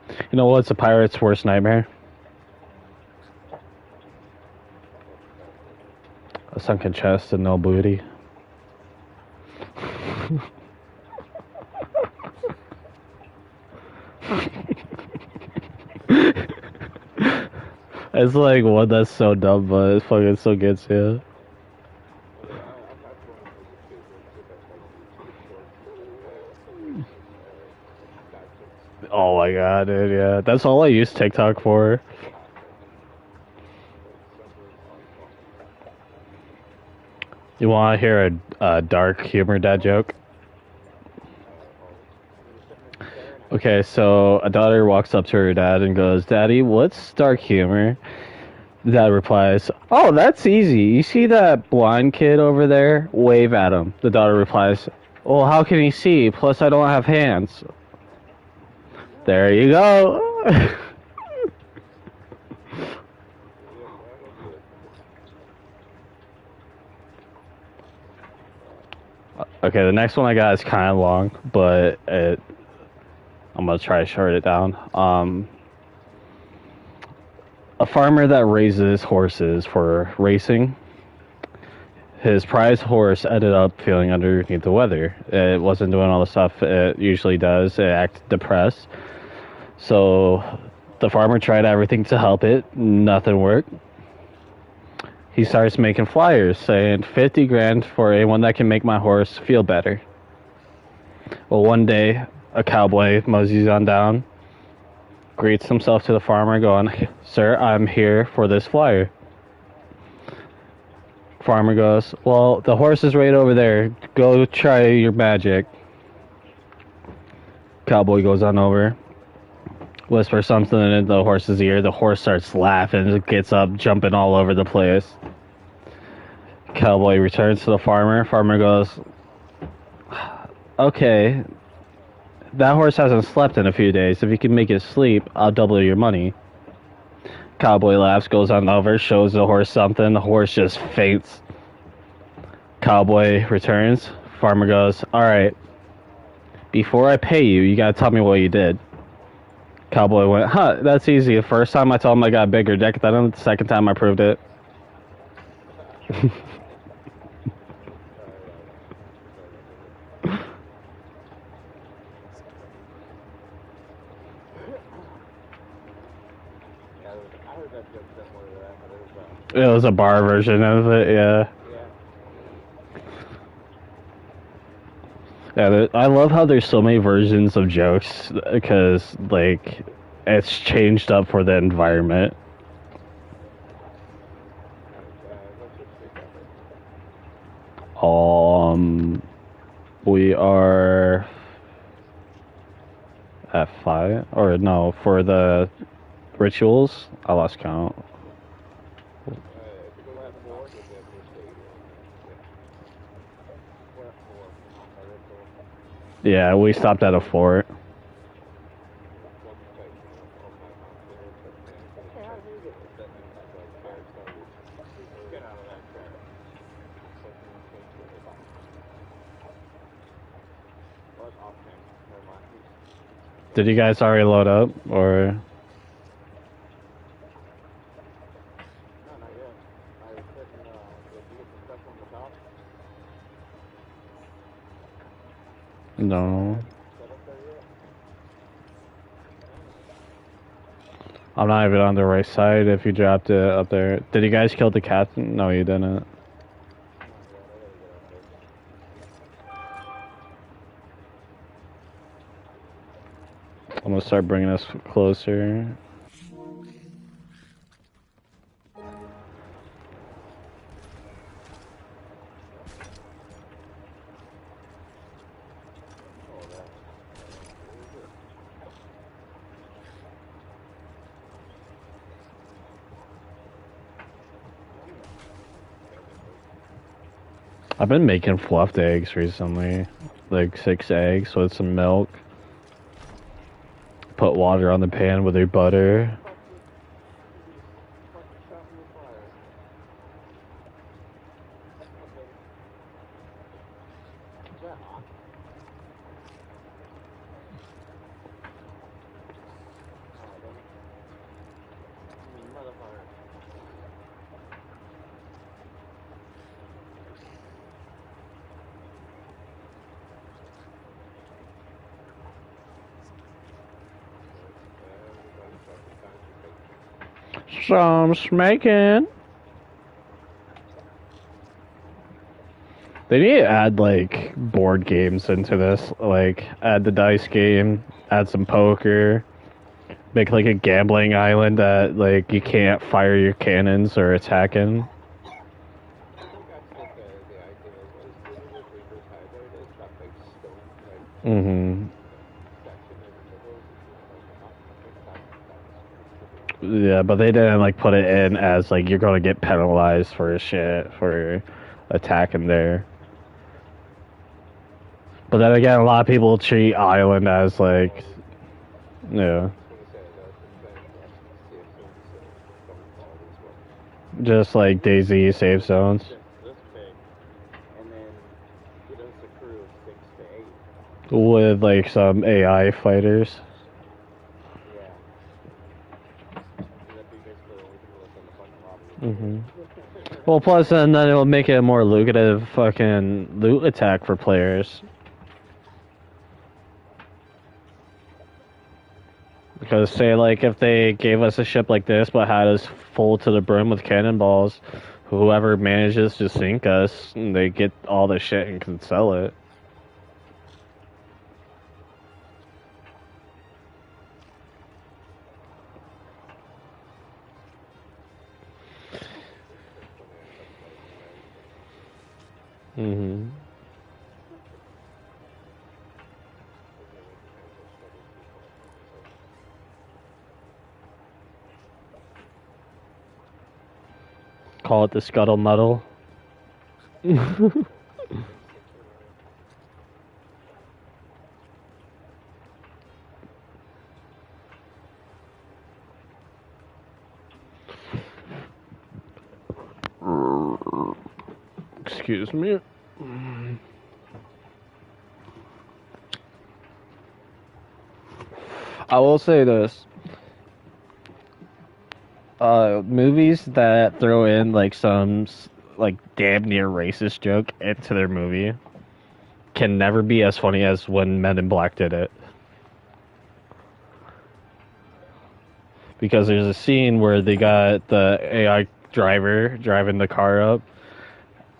You know what's a pirate's worst nightmare? A sunken chest and no booty. It's like one that's so dumb, but it fucking still gets you. Oh my god, dude, yeah. That's all I use TikTok for. You want to hear a dark humor dad joke? Okay, so a daughter walks up to her dad and goes, "Daddy, what's dark humor?" The dad replies, "Oh, that's easy. You see that blind kid over there? Wave at him." The daughter replies, "Well, how can he see? Plus, I don't have hands." There you go. Okay, the next one I got is kind of long, but I'm gonna try to short it down. A farmer that raises horses for racing. His prize horse ended up feeling underneath the weather. It wasn't doing all the stuff it usually does. It acted depressed. So the farmer tried everything to help it. Nothing worked. He starts making flyers saying 50 grand for anyone that can make my horse feel better. Well, one day, a cowboy moseys on down, greets himself to the farmer going, "Sir, I'm here for this flyer." Farmer goes, "Well, the horse is right over there. Go try your magic." Cowboy goes on over, whispers something in the horse's ear. The horse starts laughing and gets up, jumping all over the place. Cowboy returns to the farmer. Farmer goes, "Okay, that horse hasn't slept in a few days. If you can make it sleep, I'll double your money." Cowboy laughs, goes on over, shows the horse something. The horse just faints. Cowboy returns. Farmer goes, "Alright, before I pay you, you gotta tell me what you did." Cowboy went, "Huh, that's easy. The first time I told him I got a bigger dick than him, the second time I proved it." Yeah, I heard that joke similar to that, but it was It was a bar version of it, yeah. Yeah, I love how there's so many versions of jokes because, like, it's changed up for the environment. what's your streak record? We are at 5, or no, for the rituals, I lost count. If you go to 4, you'll be at first aid. We're at 4 on the ritual. Yeah, we stopped at a fort. One fight on my controller, but hey, how do you get this? That means like fire starters. Get out of that chair. Something will change with it. Well, it's off game. Never mind. Did you guys already load up, or? No, not yet. I was sitting, did you get the stuff from the top? No. Set up there yet? I'm not even on the right side if you dropped it up there. Did you guys kill the captain? No, you didn't. Not yet. I gotta get up there. I'm gonna start bringing us closer. Oh, that. I've been making fluffed eggs recently. Like 6 eggs with some milk. Put water on the pan with your butter. Some smaking. They need to add like board games into this. Like add the dice game, add some poker, make like a gambling island that like you can't fire your cannons or attack in. I think that's what the idea was. Didn't it reverse hybrid? Is that big stone like Mm-hmm. section in the middle? Yeah, but they didn't like put it in as like you're gonna get penalized for shit for attacking there. But then again, a lot of people treat Island as like, yeah, just like DayZ safe zones. This big, and then get us a crew of 6 to 8. With like some AI fighters. Yeah. That'd be basically what we can look in the fucking lobby. Well, plus then it'll make it a more lucrative fucking loot attack for players. Because say like if they gave us a ship like this but had us full to the brim with cannonballs, whoever manages to sink us, they get all the shit and can sell it. Call it the Scuttle Muddle. Excuse me. I will say this. Movies that throw in like some like damn near racist joke into their movie can never be as funny as when Men in Black did it. Because there's a scene where they got the AI driver driving the car up,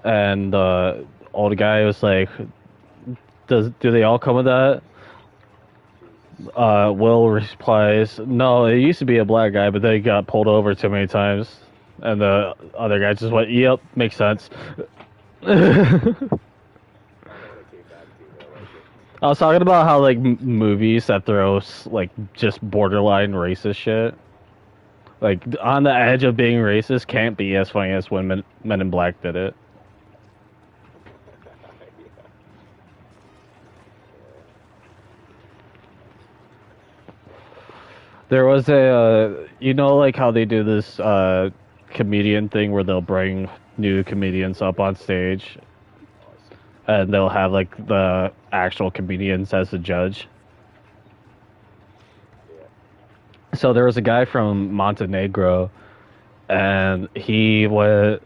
and the old guy was like, do they all come with that?" Will replies, "No, it used to be a black guy, but they got pulled over too many times." And the other guy just went, "Yep, makes sense." I was talking about how like movies that throw like just borderline racist shit, like on the edge of being racist, can't be as funny as when Men in Black did it. There was a, like how they do this comedian thing where they'll bring new comedians up on stage, and they'll have like the actual comedians as a judge. So there was a guy from Montenegro, and he was,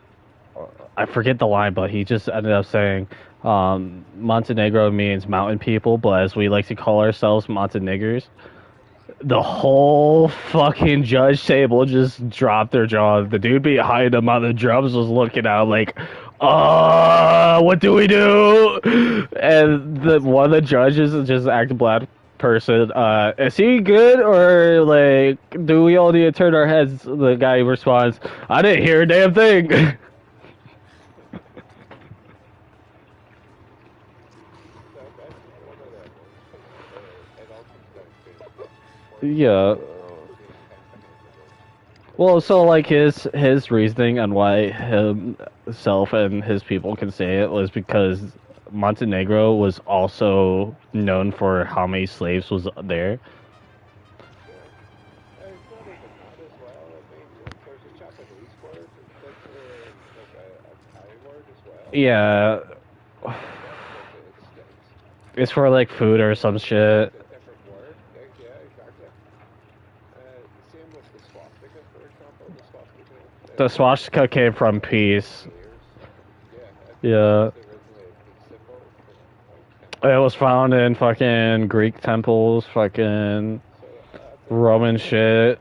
I forget the line, but he just ended up saying, Montenegro means mountain people, but as we like to call ourselves, Monteneggers. The whole fucking judge table just dropped their jaw. The dude behind him on the drums was looking out like, what do we do? And one of the judges is just acting black person. Is he good, or like do we all need to turn our heads? The guy responds, "I didn't hear a damn thing." Yeah. Well, so like his reasoning on why himself and his people can say it was because Montenegro was also known for how many slaves was there. Yeah, it's for like food or some shit. The swastika came from peace. Yeah. It was found in fucking Greek temples, fucking Roman shit.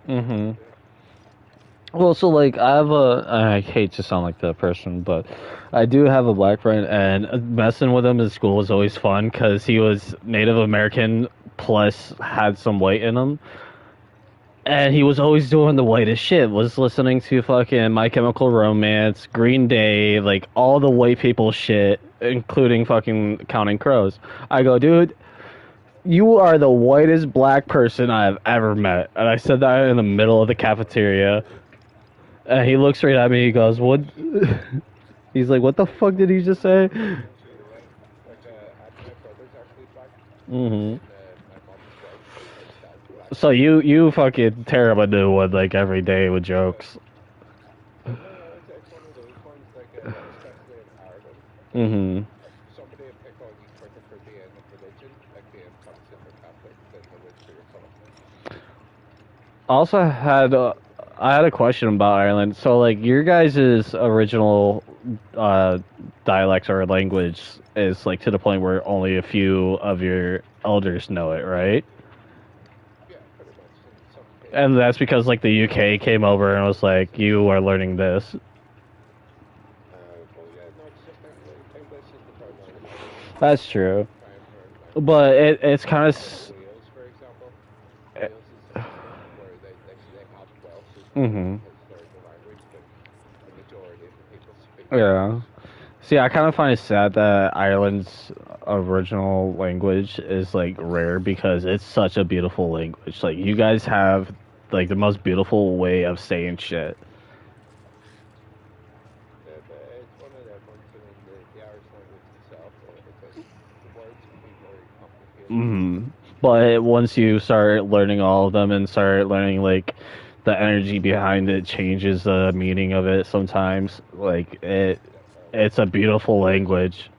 Mm-hmm. Well, so like I hate to sound like that person, but I do have a black friend, and messing with him in school was always fun because he was Native American plus had some white in him. And he was always doing the whitest shit. Was listening to fucking My Chemical Romance, Green Day, like all the white people shit, including fucking Counting Crows. I go, dude, you are the whitest black person I have ever met. And I said that in the middle of the cafeteria. And he looks right at me. He goes, "What?" He's like, "What the fuck did he just say?" Mm-hmm. So you fucking tear up a new one like every day with jokes. Mm-hmm. Also had I had a question about Ireland. So like your guys' original dialect or language is like to the point where only a few of your elders know it, right? And that's because like the UK came over and was like, "You are learning this." That's true, but it's kind of. Mm-hmm. Yeah. See, I kind of find it sad that Ireland's original language is like rare because it's such a beautiful language. Like you guys have like the most beautiful way of saying shit. Mm-hmm. But once you start learning all of them and start learning like the energy behind it changes the meaning of it sometimes. Like it's a beautiful language.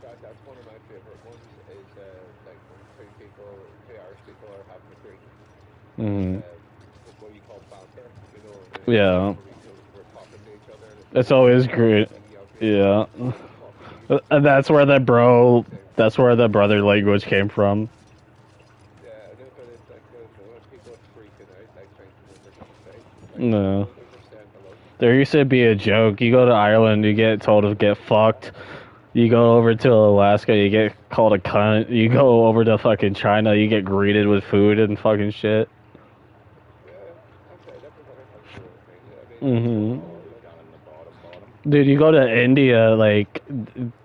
That's one of my favorite ones. Is like when two Irish people are having a great, Hmm. what you call banter. You know, Yeah, we're talking to each other, and it's it's like always you great. see Yeah, talking to you, and that's where the the bro, same. that's where the brother language came from. Yeah, but it's like when people are freaking out, like thinking what they're gonna say. Like No. they're just saying hello. There used to be a joke. You go to Ireland, you get told to get fucked. You go over to Alaska, you get called a cunt. You go over to fucking China, you get greeted with food and fucking shit. Yeah, that's it. Everybody has their own thing. I mean, Hmm. Always down in the bottom. Dude, you go to India, like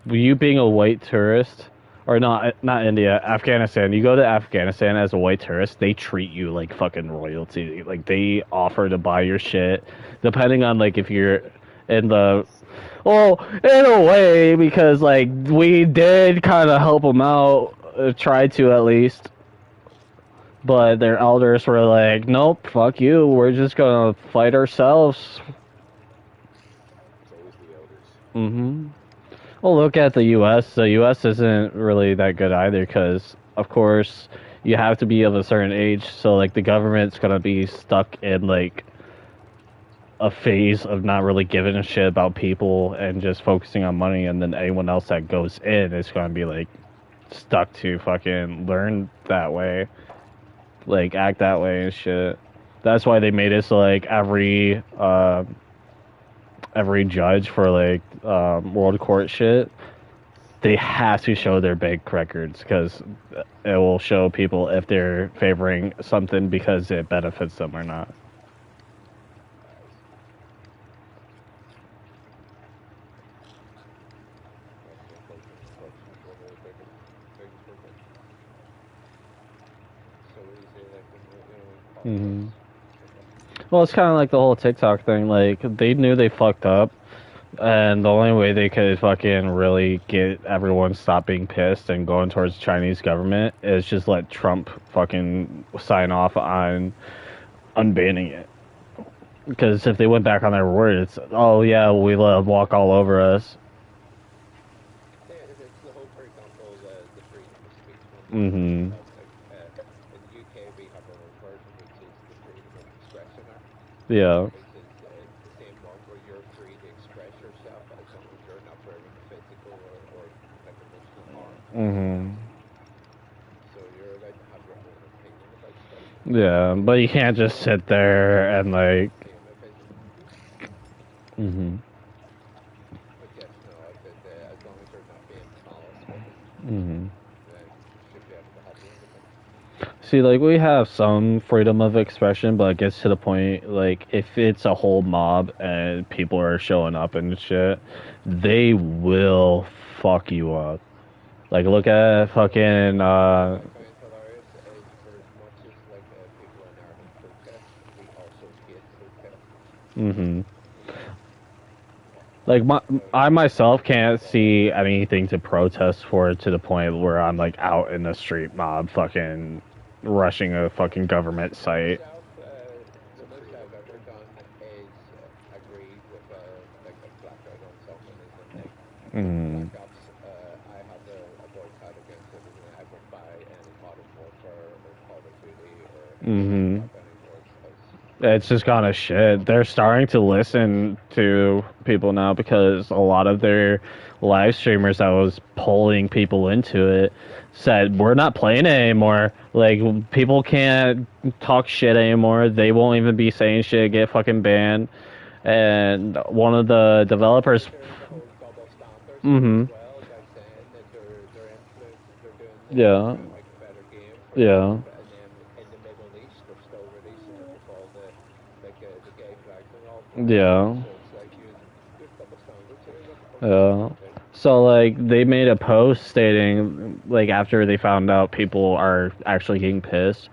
you being a white tourist, or not India, Afghanistan. You go to Afghanistan as a white tourist, they treat you like fucking royalty. Like they offer to buy your shit, depending on like if you're in the well, in a way, because like we did kind of help them out, try to at least. But their elders were like, "Nope, fuck you. We're just gonna fight ourselves." It's always the elders. Hmm. Well, look at the U.S. The U.S. isn't really that good either, because of course you have to be of a certain age. So like the government's gonna be stuck in like a phase of not really giving a shit about people and just focusing on money, and then anyone else that goes in is gonna be like stuck to fucking learn that way, like act that way and shit. That's why they made it so like every judge for like world court shit, they have to show their bank records because it will show people if they're favoring something because it benefits them or not. Obviously, corruption's one of the biggest ones. It's so easy, like in Hmm. politics. Well, it's kind of like the whole TikTok thing. Like they knew they fucked up, and the only way they could fucking really get everyone stop being pissed and going towards the Chinese government is just let Trump fucking sign off on unbanning it. Because if they went back on their word, it's oh yeah, we let them walk all over us. It's the whole, for example, the freedom of speech one that you talk Hmm. about. Like in the UK, we have our own version, which is the Freedom of Expression Act, Yeah. which is it's the same one where you're free to express yourself as long as you're not bringing physical or like emotional harm. Hmm. So you're allowed to have your own opinion about stuff. Yeah, but you can't just sit there and like. Same opinion. Hmm. But yes, no, as long as you're not being malice with it, Hmm. then you should be able to have your own opinion. See, like we have some freedom of expression, but it gets to the point like if it's a whole mob and people are showing up and shit, they will fuck you up. Like look at fucking What I find hilarious is for as much as like people in Ireland protest, we also hate protest. hmm. Like So I myself can't see anything to protest for to the point where I'm like out in the street mob fucking rushing a fucking government for site. myself, It's the a most free I've element. ever done is agree with like a blackout on something is a thing. Mm. Black Ops, I have a boycott against it. I won't buy any Modern Warfare or Call of Duty or any of that Hmm. crap anymore because It's just gone to shit. They're starting to listen to people now because a lot of their live streamers that was pulling people into it said we're not playing it anymore. Like people can't talk shit anymore. They won't even be saying shit, get fucking banned. And one of the especially developers, the whole double standard thing as mm-hmm, well by saying that they're influencing, they're doing this to yeah, try and make a better game for the yeah, youth, and then in the Middle East they're still releasing it with all the like the gay flags and all flying around. yeah. So it's like you've double standards here. What the fuck are you trying Yeah. to do? So like they made a post stating like after they found out people are actually getting pissed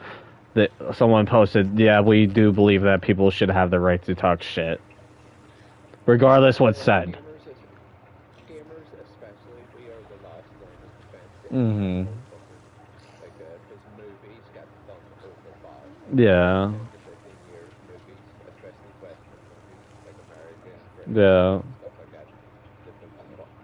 that someone posted, yeah, we do believe that people should have the right to talk shit regardless what's said. Gamers especially, we are the last line of defense in that Mhm. whole fucking like because movies get done over bad. Yeah. 10 to 15 years movies, especially Western movies like American, British, Yeah. and stuff like that.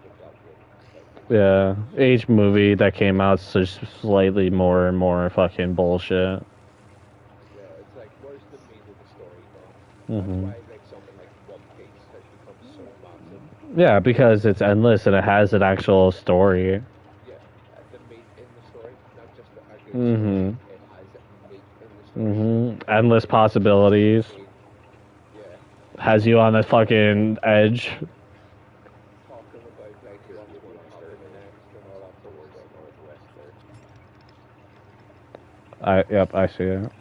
They've got really slightly better Yeah. movies. Each movie that came out is just slightly more and more fucking bullshit. Yeah, it's like, where's the meat of the story gone? That's Hmm. why like something like One Piece has become so massive. Yeah, because it's endless and it has an actual story. Yeah, the meat in the story, not just a good story. Hmm. It has meat in the story. Hmm. Like Endless it keeps you possibilities. intrigued. Yeah, Has you on the fucking edge. talking about like Just what's maybe going to one happen further next and all that sort of towards stuff. northwest there. Yep, I see it.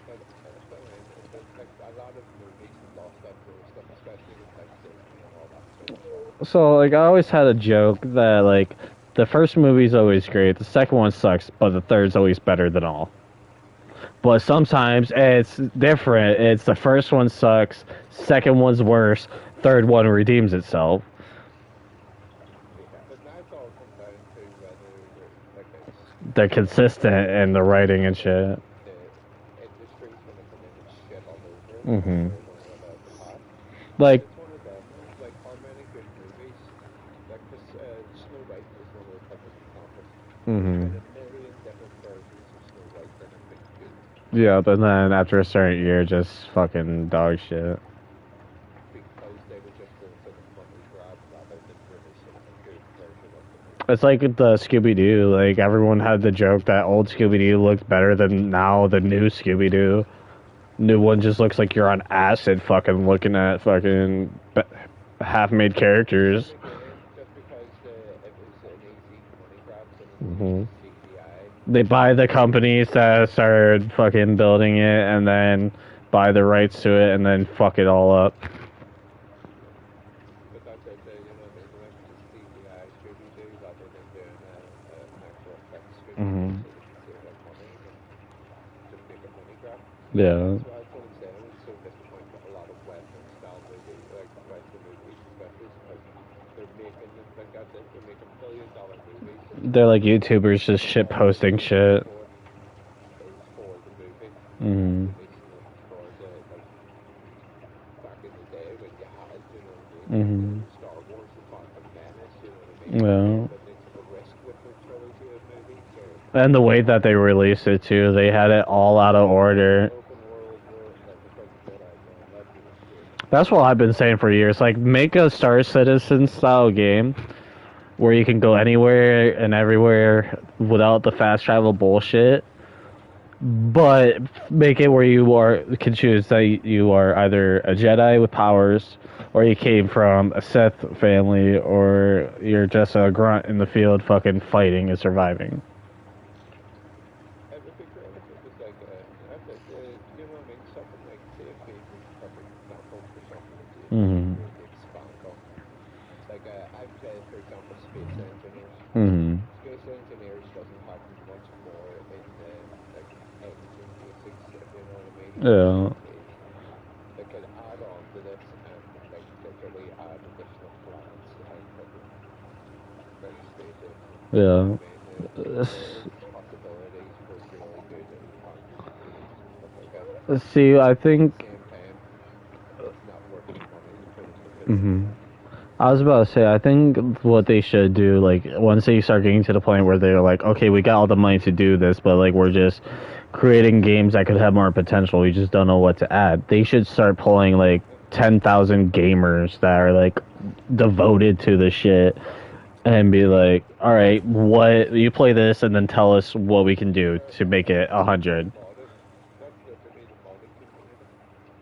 But that's what I mean. Like a lot of movies have lost that sort of stuff, especially with like Disney and all that sort of stuff. So like I always had a joke that like the first movie's always great, the second one sucks, but the third's always better than all. But sometimes it's different. It's the first one sucks, second one's worse, third one redeems itself. Yeah, but now it's all come down to whether like it's They're the consistent in the writing and shit. the industry's going to come in and shit all over it, or Hmm. they're going to let it pass. Because Like, it's one of them. Like, how many good movies? Like, because Snow White is one of the perfect examples. There's hmm, been a million different versions of Snow White that have been good yeah, but then after a certain year, just fucking dog shit. because they were just going for the money grab rather than releasing a good version of the movie. It's like the Scooby Doo. Like everyone had the joke that old Scooby Doo looked better than now the new Scooby Doo. New one just looks like you're on acid, fucking looking at fucking half-made But characters. again, just because it was an easy money grab and it was Hmm. easy CGI, They buy the companies that started fucking building it, and then buy the rights to it, and then fuck it all up. but that's it. You know what I mean? They went with the CGI Scooby Doo rather than doing an actual effects Scooby Doo, Hmm. so they could save up money and just make a money grab. Yeah. That's what I'm saying. It's so disappointing with a lot of Western style movies, like Western movies, especially because they're making them like that's it. They're making $1 billion movies, They're like YouTubers just and shit all they're posting releasing it shit. for is for the movie. They're not Hmm. releasing it for the like back in the day when you had, you know what I mean, like Hmm. Star Wars, The Phantom Menace, you know what I mean, like Yeah. that they took a risk with their trilogy of movies, or And the way that they released it too, they had it all out of order. open world, like it's like Jedi, man, that was shit. That's what I've been saying for years. Like, make a Star Citizen style game where you can go anywhere and everywhere without the fast travel bullshit. But make it where you are can choose that you are either a Jedi with powers, or you came from a Sith family, or you're just a grunt in the field, fucking fighting and surviving. It would be great if it was like, you know what I mean, something like Sea of Thieves is a perfect example for something that you could Hmm. really expand on. Like, I've played, for example, Space Engineers. Hmm. Space Engineers doesn't have much more in the like engine basics, if you know what I mean, than Sea Yeah. of Thieves. They could add on to this and like literally add additional planets and fucking bring spaceships. You know Yeah. what I mean? There's possibilities for really good enhanced games and stuff like that. See, I But at the think. same time, it's not worth the money to put into it. Hmm. I was about to say, I think what they should do, like, once they start getting to the point where they're like, okay, we got all the money to do this, but, like, we're just creating games that could have more potential. We just don't know what to add. They should start pulling, like, 10,000 gamers that are, like, devoted to the shit and be like, all right, what, you play this and then tell us what we can do to make it That's literally the 100. modded. That's literally the modded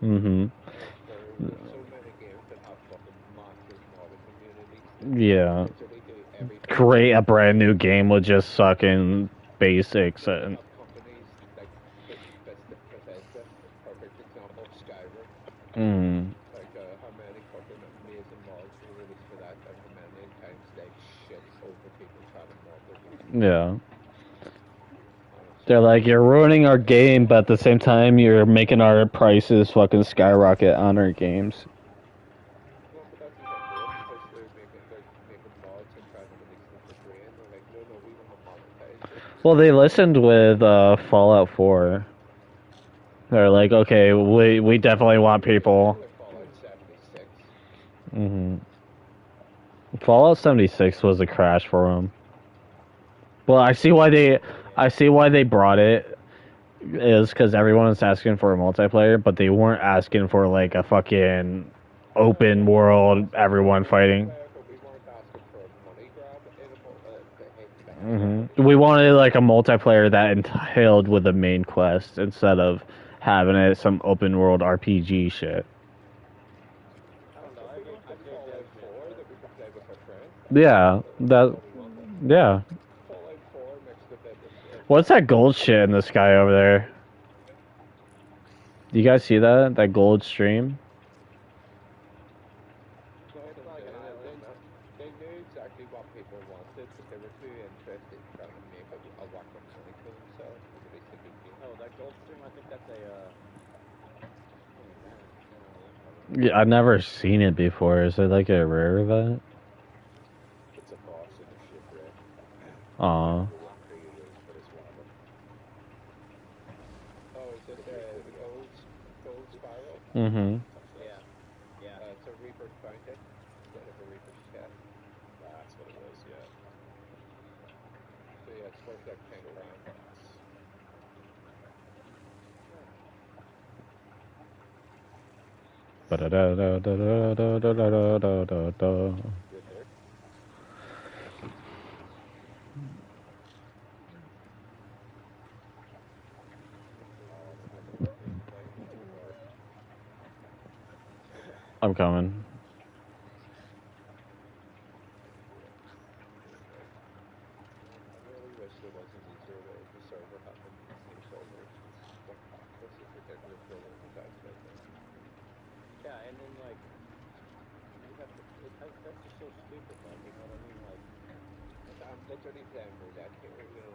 community. Mm-hmm. Like there's so many games that have fucking massive modded communities that Yeah. literally do everything Create a from brand new game with just sucking basics like you and. have companies like Bethesda, perfect example, Skyrim. Mm. Like how many fucking amazing mods were released for that, and how many times they shit over people trying to mod their game. Yeah. And it's They're just like, you're ruining our game, but at the same time, you're making our prices fucking skyrocket on our games. no, but that's exactly it because they're making mods and trying to release them for free, and they're like, no, we want to monetize this. Well, they listened with Fallout 4. They're like, okay, we definitely want people. Like Fallout 76. Fallout 76 was a crash for them. Well, I see why they brought it is because everyone was asking for a multiplayer, but they weren't asking for like a fucking open world, everyone fighting. But we weren't asking for a money grab in a We wanted like a multiplayer that entailed with the main quest instead of having it some open world RPG shit. I don't know. I get Fallout 4 judgment. that we could play with our friends. Yeah, that. Yeah. Fallout 4 mixed a bit of What's that gold shit in the sky over there? Do you guys see that? That gold stream? It's like an island. They knew exactly what people wanted, but they were too interested in trying to make a whack of money for themselves to release a good game. Oh, that Goldstream. I think that's a. Yeah, I've never seen it before. Is it like a rare event? It's a boss in a shipwreck. Aw. I don't remember what creed it is, but it's one of them. Oh, is it the gold spiral? Mm-hmm. Yeah. Yeah. It's a Reaper's Bounty instead of a Reaper's Chest. That's what it is, yeah. So yeah, it's worth like 10 grand. Ba-da-da-da-da-da-da-da-da-da. Good there. I'm coming. I really wish there was an easier way to server hopping in servers. Like practice is ridiculous for one without it. Yeah, and then like you have to. That's just so stupid. Like you know what I mean? Like I'm literally playing roulette here, you know,